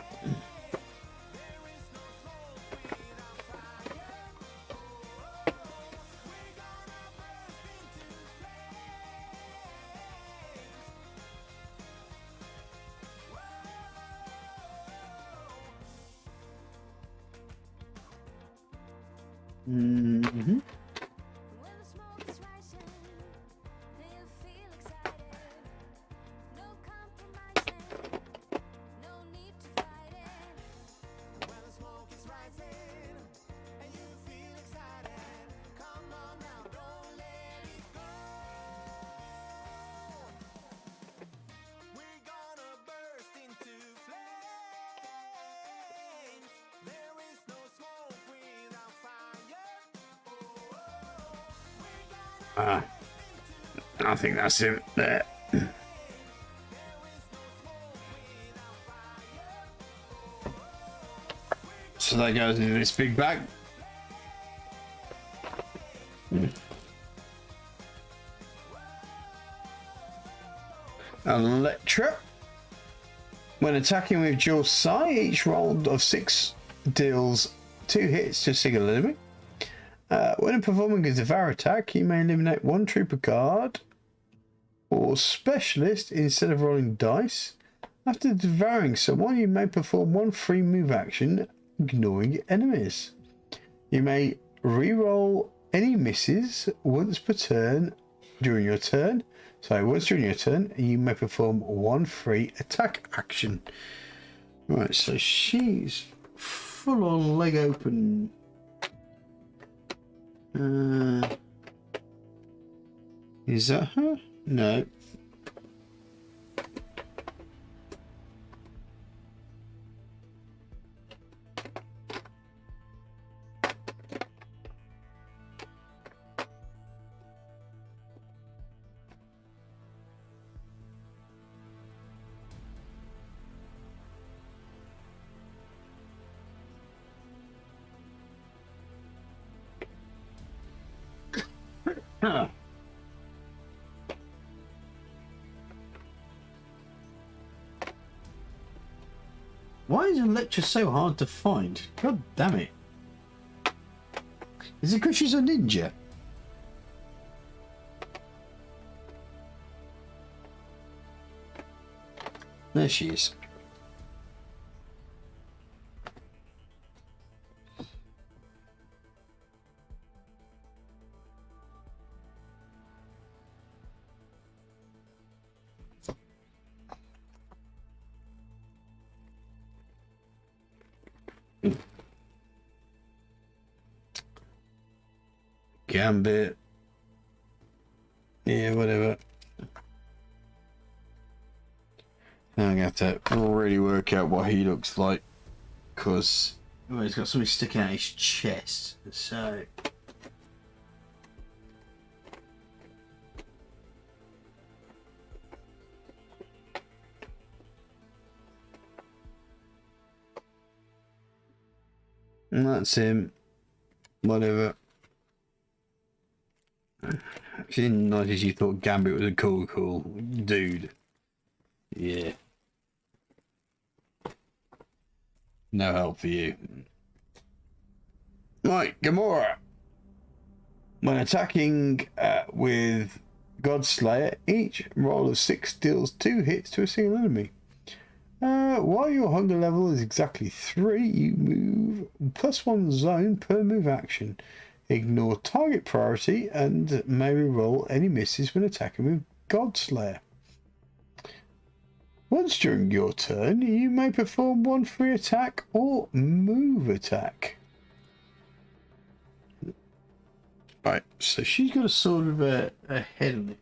Mm-hmm. I think that's it there. So that goes into this big bag. Electro. When attacking with dual psi, each roll of 6 deals 2 hits to a single enemy. When performing a devour attack, you may eliminate 1 trooper guard or specialist instead of rolling dice. After devouring someone, you may perform 1 free move action, ignoring enemies. You may re-roll any misses once per turn during your turn. So once during your turn, you may perform 1 free attack action. Right, so she's full on leg open. Is that her? No. Huh. Why is Electro so hard to find? God damn it. Is it because she's a ninja? There she is. Gambit. Yeah, whatever. Now I'm going to have to really work out what he looks like. Because he's got something sticking out his chest. So... and that's him. Whatever. She didn't notice you thought Gambit was a cool dude. Yeah. No help for you. Right, Gamora. When attacking with Godslayer, each roll of 6 deals 2 hits to a single enemy. While your hunger level is exactly 3, you move +1 zone per move action. Ignore target priority and may roll any misses when attacking with Godslayer. Once during your turn, you may perform 1 free attack or move attack. Right, so she's got a sort of a head on it.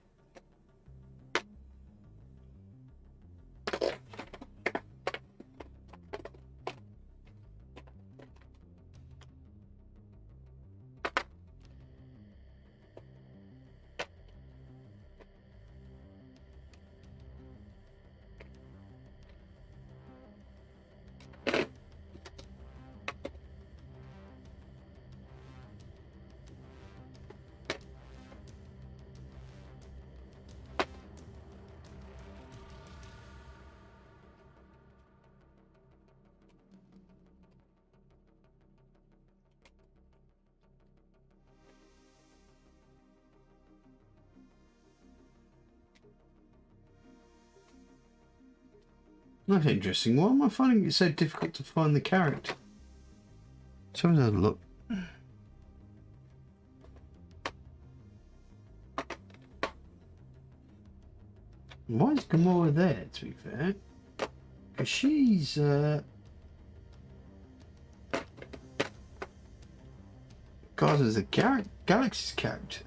That's interesting. Why am I finding it so difficult to find the character? Let's have another look. Why is Gamora there, to be fair? Because she's... Guardians of the Galaxy's character.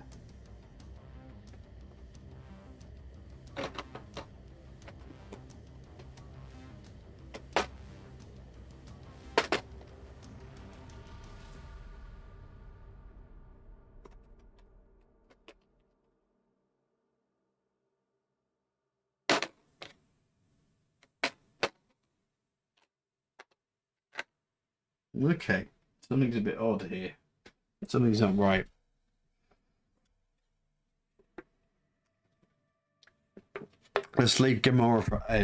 Okay, something's a bit odd here. Something's not right. Let's leave Gamora for a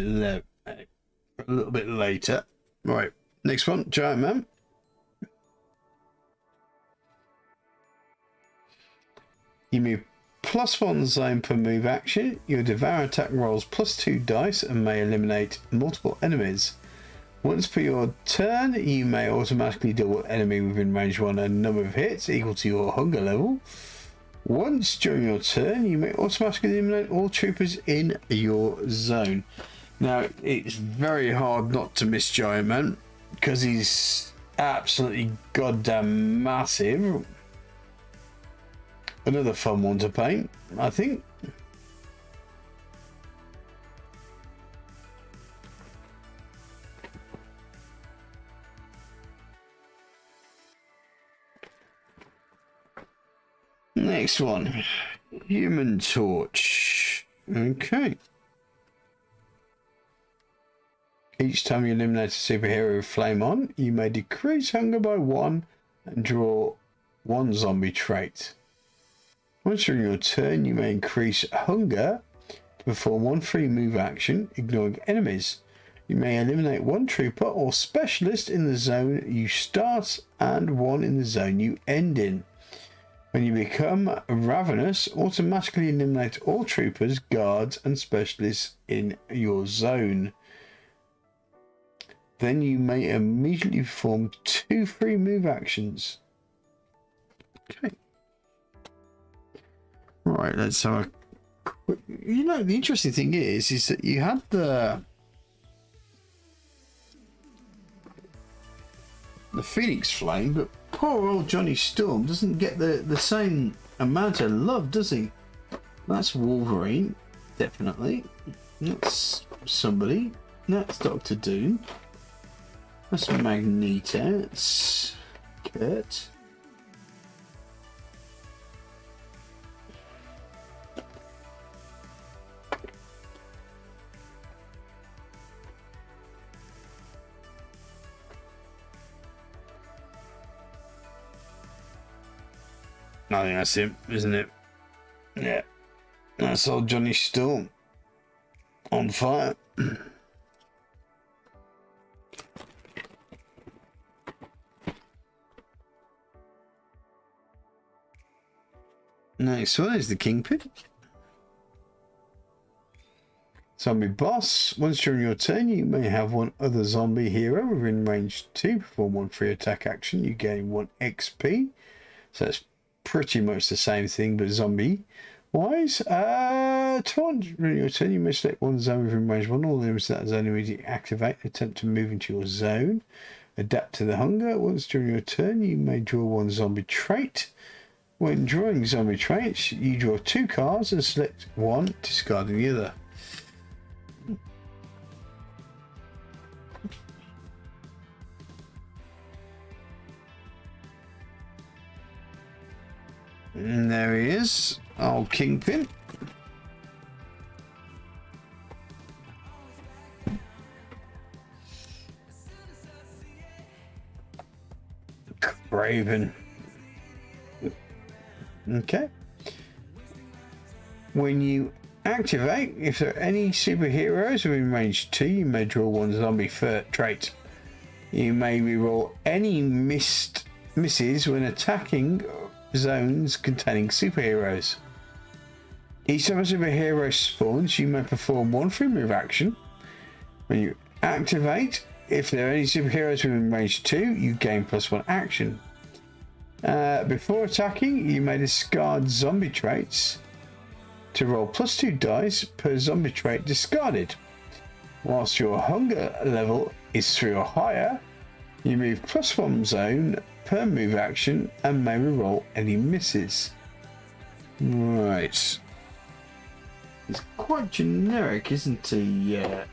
little bit later. Right, next one, Giant Man. You move +1 zone per move action. Your Devour attack rolls +2 dice and may eliminate multiple enemies. Once per your turn, you may automatically deal enemy within range 1 a number of hits equal to your hunger level. Once during your turn, you may automatically eliminate all troopers in your zone. Now, it's very hard not to miss Giant Man because he's absolutely goddamn massive. Another fun one to paint, I think. Next one, Human Torch. Okay. Each time you eliminate a superhero with Flame On, you may decrease hunger by 1 and draw 1 zombie trait. Once during your turn, you may increase hunger to perform 1 free move action, ignoring enemies. You may eliminate 1 trooper or specialist in the zone you start and 1 in the zone you end in. When you become ravenous, automatically eliminate all troopers, guards, and specialists in your zone. Then you may immediately perform 2 free move actions. Okay. Right, let's have a quick... You know, the interesting thing is that you had the Phoenix Flame, but poor old Johnny Storm doesn't get the same amount of love, does he? That's Wolverine, definitely. That's somebody. That's Doctor Doom. That's Magneto. That's Kurt. I think that's him, isn't it? Yeah. That's old Johnny Storm. On fire. Next one is the Kingpin. Zombie boss. Once during your turn, you may have 1 other zombie hero within range 2. Perform 1 free attack action. You gain 1 XP. So it's pretty much the same thing, but zombie wise. During your turn, you may select 1 zone within range 1. All the enemies in that zone immediately activate. Attempt to move into your zone. Adapt to the hunger. Once during your turn, you may draw 1 zombie trait. When drawing zombie traits, you draw 2 cards and select 1, discarding the other. And there he is, old Kingpin. Raven. Okay. When you activate, if there are any superheroes within range 2, you may draw 1 zombie trait. You may reroll any misses when attacking zones containing superheroes. Each time a superhero spawns, you may perform 1 free move action. When you activate, if there are any superheroes within range 2, you gain +1 action. Before attacking, you may discard zombie traits to roll +2 dice per zombie trait discarded. Whilst your hunger level is 3 or higher, you move +1 zone per move action and may reroll any misses. Right. It's quite generic, isn't he? Yeah.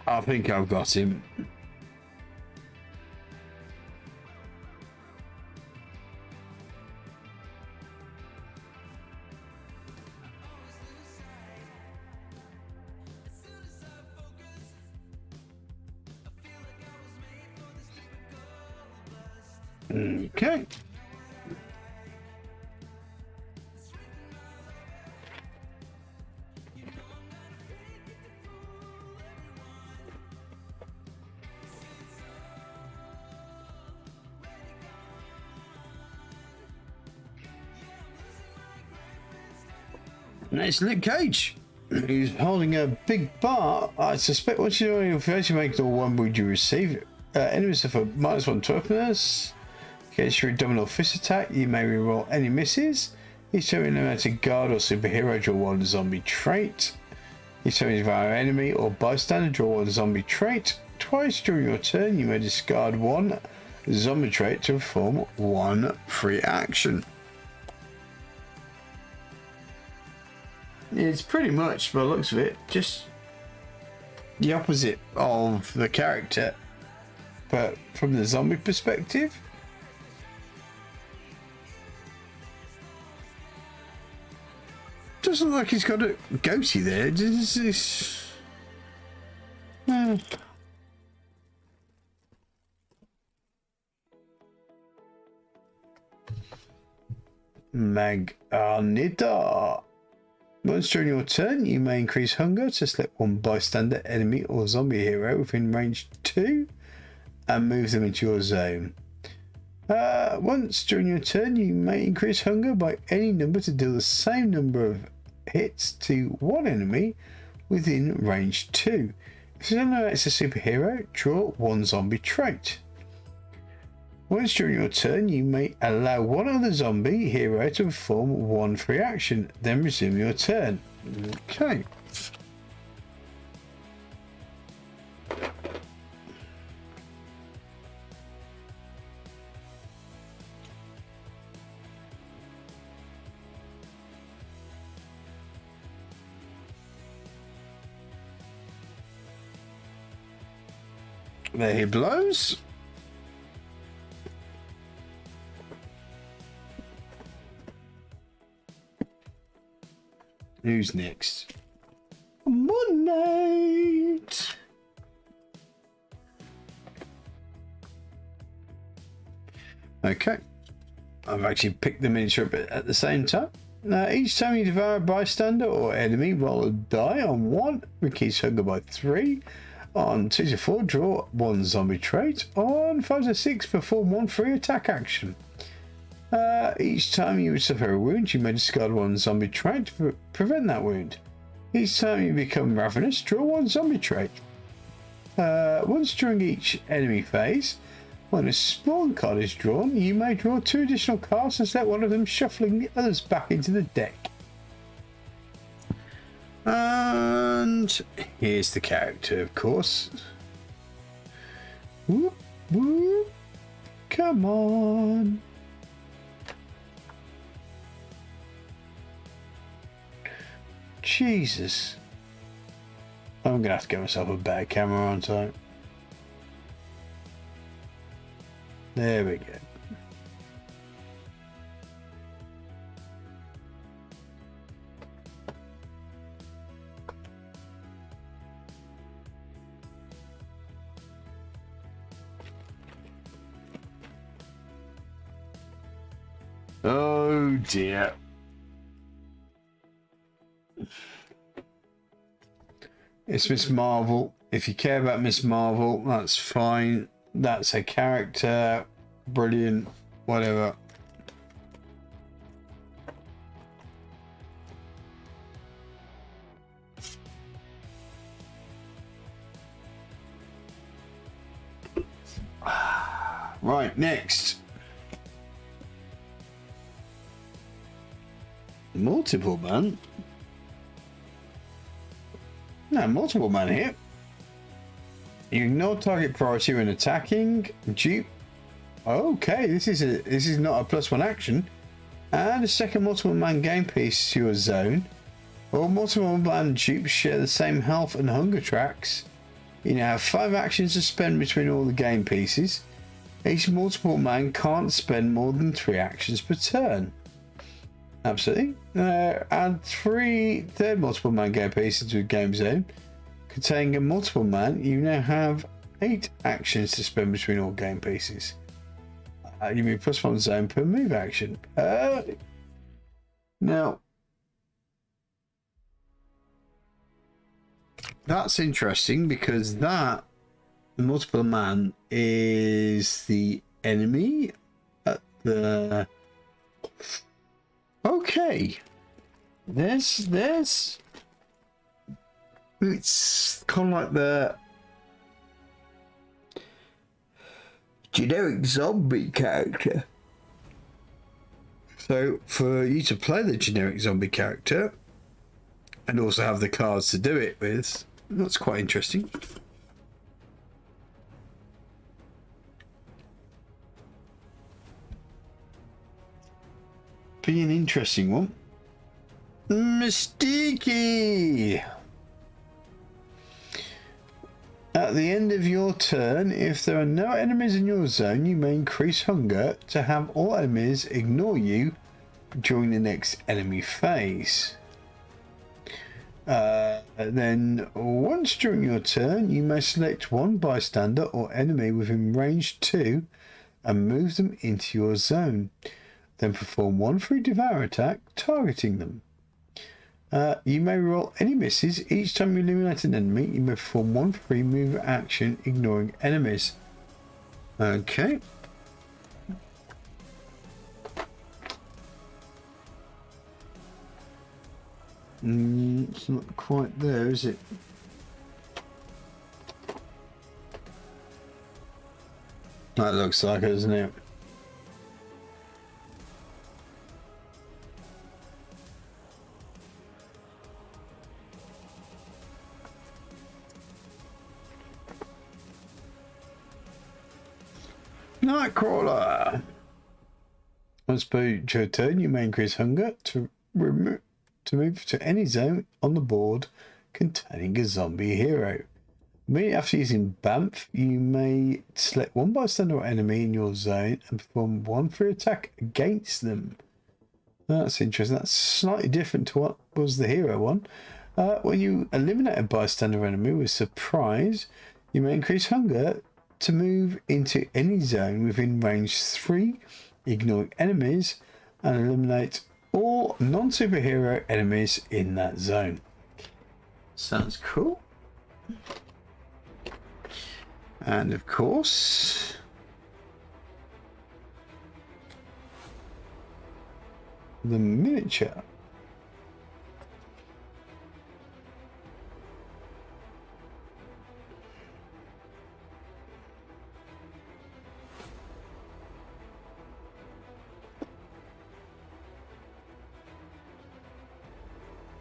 I think I've got him. Okay. Next, Luke Cage. He's holding a big bar. I suspect once you know your face, you make the one would you receive. Enemies suffer -1 toughness. Against your abdominal fist attack, you may reroll any misses. Each time you eliminate a guard or superhero, draw 1 zombie trait. Each time you devour an enemy or bystander, draw 1 zombie trait. Twice during your turn, you may discard 1 zombie trait to perform 1 free action. It's pretty much, by the looks of it, just the opposite of the character, but from the zombie perspective. Doesn't look like he's got a goatee there. Magnita. Once during your turn, you may increase hunger to select 1 bystander, enemy, or zombie hero within range 2 and move them into your zone. Once during your turn, you may increase hunger by any number to deal the same number of hits to 1 enemy within range 2. If it's a superhero, draw 1 zombie trait. Once during your turn, you may allow 1 other zombie hero to perform 1 free action, then resume your turn. Okay. There he blows. Who's next? Moon Knight. Okay. I've actually picked the miniature up at the same time. Now, each time you devour a bystander or enemy, roll a die. On 1, increase hunger by 3. On 2 to 4, draw 1 zombie trait. On 5 to 6, perform 1 free attack action. Each time you suffer a wound, you may discard 1 zombie trait to prevent that wound. Each time you become ravenous, draw 1 zombie trait. Once during each enemy phase, when a spawn card is drawn, you may draw 2 additional cards and select one of them, shuffling the others back into the deck. And here's the character, of course. Whoop, whoop. Come on. Jesus. I'm going to have to get myself a better camera, aren't I? There we go. Oh dear. It's Miss Marvel. If you care about Miss Marvel, that's fine. That's her character. Brilliant. Whatever. Right, next. Multiple man. No, multiple man here. You ignore target priority when attacking. Dupe. Okay, this is not a +1 action. Add a second multiple man game piece to your zone. All multiple man dupes share the same health and hunger tracks. You now have 5 actions to spend between all the game pieces. Each multiple man can't spend more than 3 actions per turn. Absolutely. Add 3 third multiple man game pieces to a game zone. Containing a multiple man, you now have 8 actions to spend between all game pieces. You move +1 zone per move action. Now, that's interesting because that multiple man is the enemy at the. Okay, there's. It's kind of like the generic zombie character. So for you to play the generic zombie character and also have the cards to do it with, that's quite interesting. Be an interesting one. Mystique. At the end of your turn, if there are no enemies in your zone, you may increase hunger to have all enemies ignore you during the next enemy phase. Then, once during your turn, you may select one bystander or enemy within range 2 and move them into your zone. Then perform one free devour attack targeting them. You may roll any misses. Each time you eliminate an enemy, you may perform one free move action ignoring enemies. Okay. It's not quite there, is it? That looks like it, doesn't it? Nightcrawler. Once per your turn, you may increase hunger to move to any zone on the board containing a zombie hero. Immediately after using BAMF, you may select one bystander or enemy in your zone and perform one free attack against them. That's interesting. That's slightly different to what was the hero one. When you eliminate a bystander or enemy with surprise, you may increase hunger to move into any zone within range 3, ignoring enemies, and eliminate all non-superhero enemies in that zone. Sounds cool. And of course, the miniature.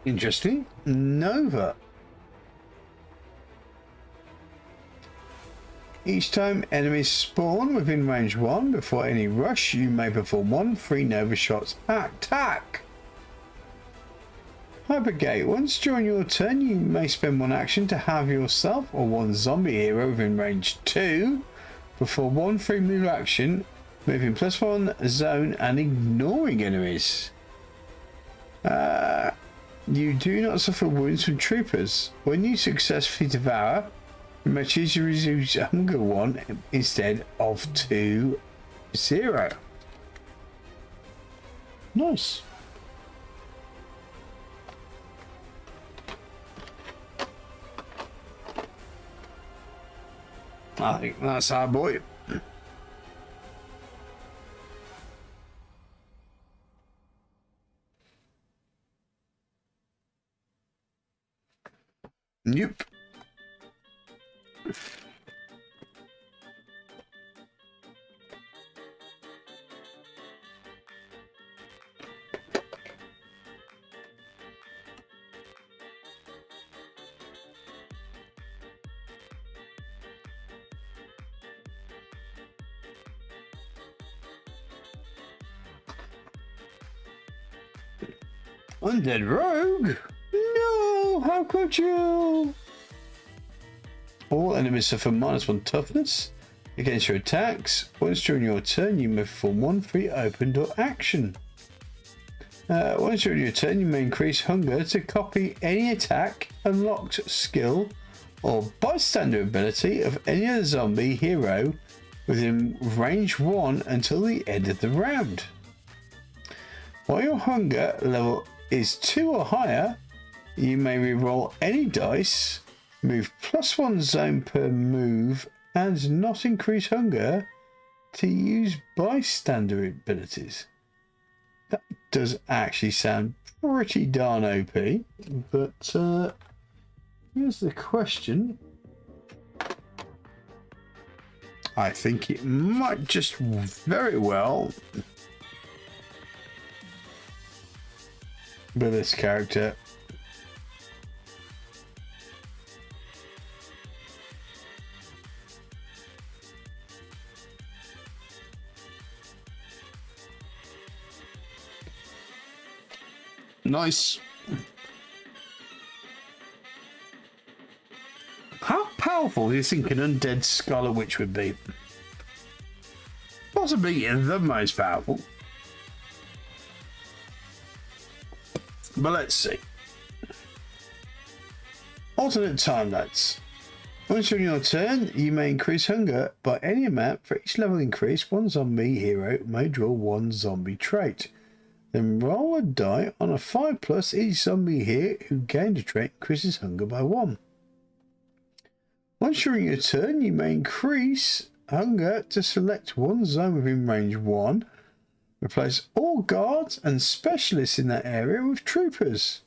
Interesting. Nova. Each time enemies spawn within range 1 before any rush, you may perform one free Nova shot attack. Hypergate. Once during your turn, you may spend one action to have yourself or one zombie hero within range 2 before one free move action, moving +1 zone and ignoring enemies. You do not suffer wounds from troopers. When you successfully devour, you may choose to reduce hunger 1 instead of 2 0. Nice. I think that's our boy. Yep. Undead Rogue? No, how could you? All enemies suffer -1 toughness against your attacks. Once during your turn, you may perform one free open door action. Once during your turn, you may increase hunger to copy any attack, unlocked skill, or bystander ability of any other zombie hero within range 1 until the end of the round. While your hunger level is 2 or higher, you may reroll any dice, move +1 zone per move, and not increase hunger to use bystander abilities. That does actually sound pretty darn OP, but here's the question. I think it might just very well be this character. Nice. How powerful do you think an undead Scarlet Witch would be? Possibly the most powerful. But let's see. Alternate timelines. Once during your turn, you may increase hunger by any amount. For each level increase, one zombie hero may draw one zombie trait. Then roll a die on a 5+. Each zombie here who gained a trait increases hunger by 1. Once during your turn, you may increase hunger to select one zone within range 1. Replace all guards and specialists in that area with troopers.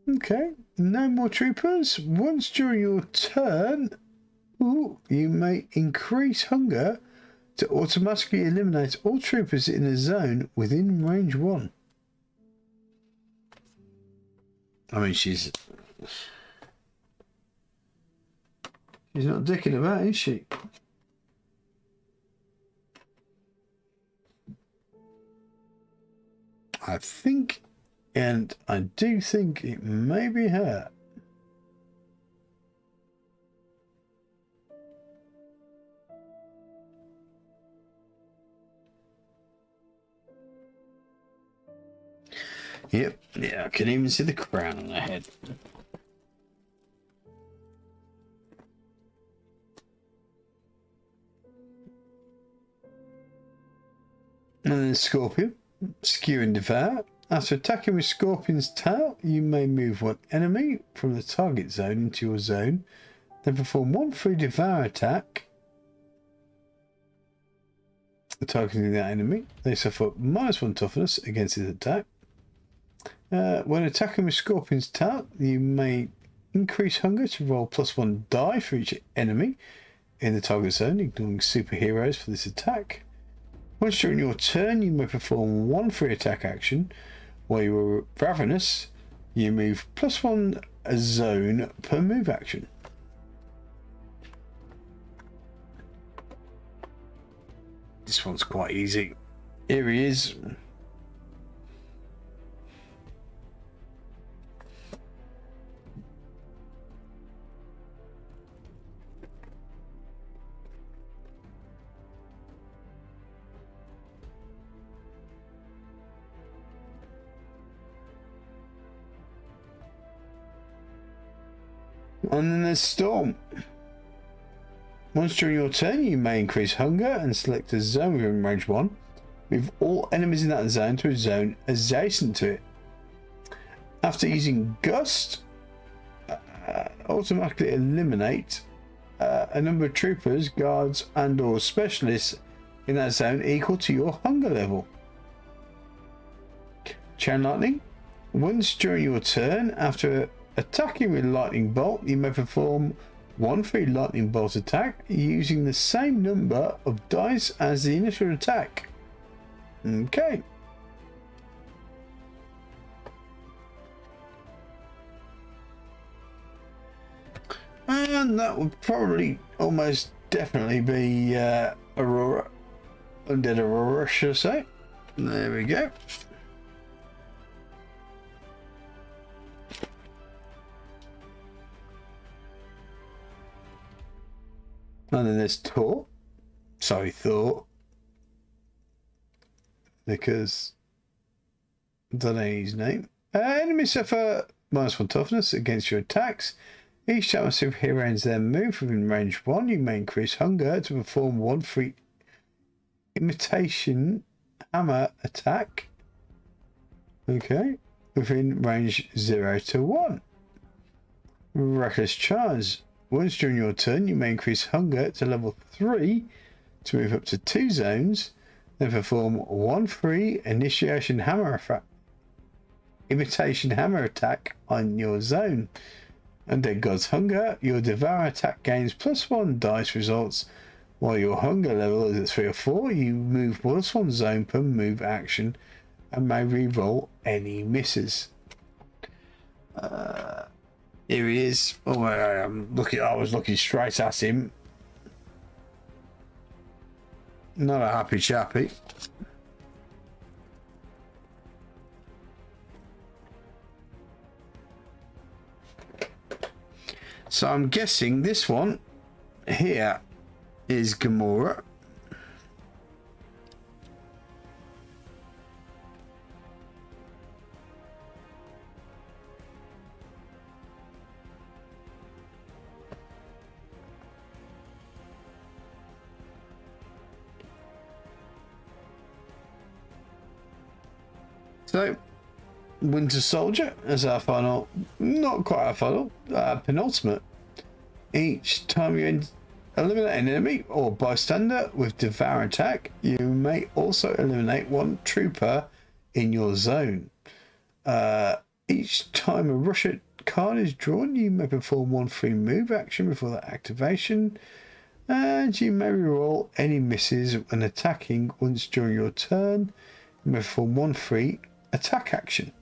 Okay, no more troopers. Once during your turn, you may increase hunger to automatically eliminate all troopers in a zone within range 1. I mean, she's not dicking about, is she? I think, and I do think it may be her. Yep, yeah, I can even see the crown on her head. And then Scorpion, Skew and Devour. After attacking with Scorpion's tail, you may move one enemy from the target zone into your zone, then perform one free Devour attack. Targeting that enemy, they suffer -1 toughness against his attack. When attacking with Scorpion's tail, you may increase hunger to roll +1 die for each enemy in the target zone, ignoring superheroes for this attack. Once during your turn, you may perform one free attack action. While you are ravenous, you move +1 zone per move action. This one's quite easy. Here he is. And then there's Storm. Once during your turn, you may increase hunger and select a zone within range 1. Move all enemies in that zone to a zone adjacent to it. After using Gust, automatically eliminate a number of troopers, guards, and or specialists in that zone equal to your hunger level. Chain Lightning. Once during your turn, after attacking with Lightning Bolt, you may perform one free Lightning Bolt attack using the same number of dice as the initial attack. Okay. And that would probably almost definitely be Aurora. Undead Aurora, should I say. There we go. And then there's Thor. Sorry, Thor. Because I don't know his name. Enemies suffer -1 toughness against your attacks. Each time a superhero ends their move within range 1, you may increase hunger to perform one free imitation hammer attack. Okay. Within range 0 to 1. Reckless charge. Once during your turn, you may increase hunger to level 3 to move up to 2 zones, then perform one free imitation hammer attack on your zone. Under God's Hunger, your Devour attack gains +1 dice results. While your hunger level is at 3 or 4, you move +1 zone per move action and may re-roll any misses. Here he is. Oh, I was looking straight at him. Not a happy chappy. So I'm guessing this one here is Gamora. So, Winter Soldier as our final, not quite our final, penultimate. Each time you eliminate an enemy or bystander with Devour attack, you may also eliminate one trooper in your zone. Each time a rush card is drawn, you may perform one free move action before that activation, and you may reroll any misses when attacking once during your turn. You may perform one free attack action.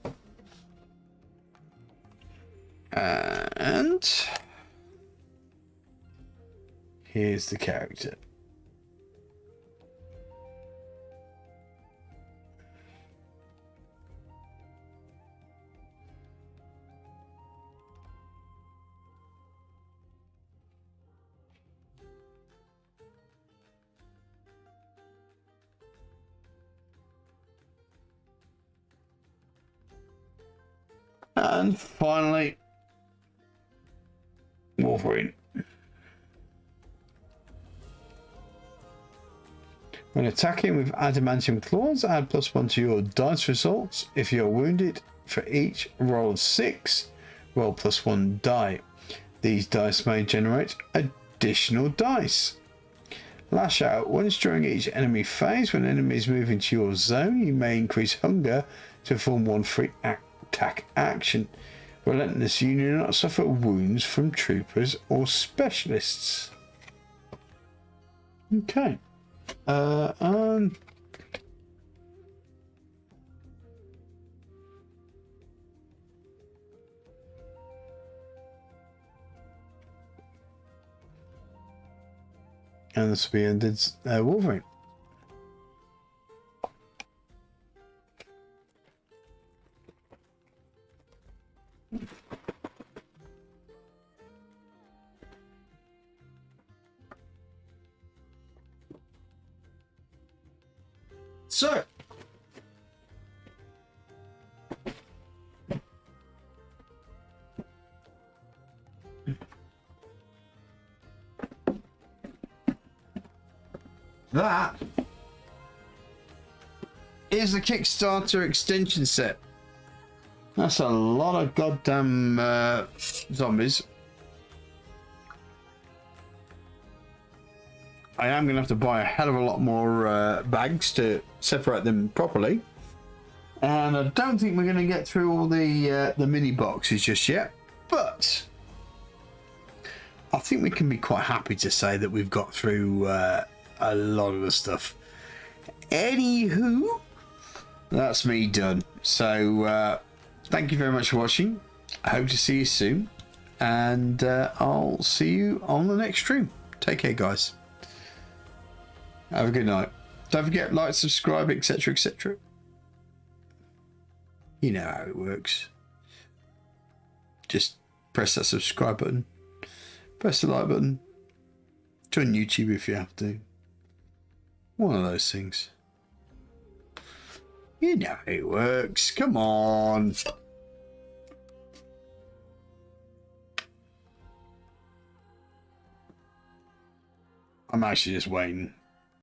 And here's the character. And finally, Wolverine. When attacking with adamantium claws, add +1 to your dice results. If you're wounded, for each roll of 6, roll +1 die. These dice may generate additional dice. Lash out. Once during each enemy phase, when enemies move into your zone, you may increase hunger to perform one free attack action. Relentless, you do not suffer wounds from troopers or specialists. Okay. And this will be ended Wolverine. So, that is the Kickstarter extension set. That's a lot of goddamn zombies. I am going to have to buy a hell of a lot more bags to separate them properly. And I don't think we're going to get through all the mini boxes just yet. But I think we can be quite happy to say that we've got through a lot of the stuff. Anywho, that's me done. So thank you very much for watching. I hope to see you soon. And I'll see you on the next stream. Take care, guys. Have a good night. Don't forget, like, subscribe, etc, etc. You know how it works. Just press that subscribe button. Press the like button. Join YouTube if you have to. One of those things. You know how it works. Come on. I'm actually just waiting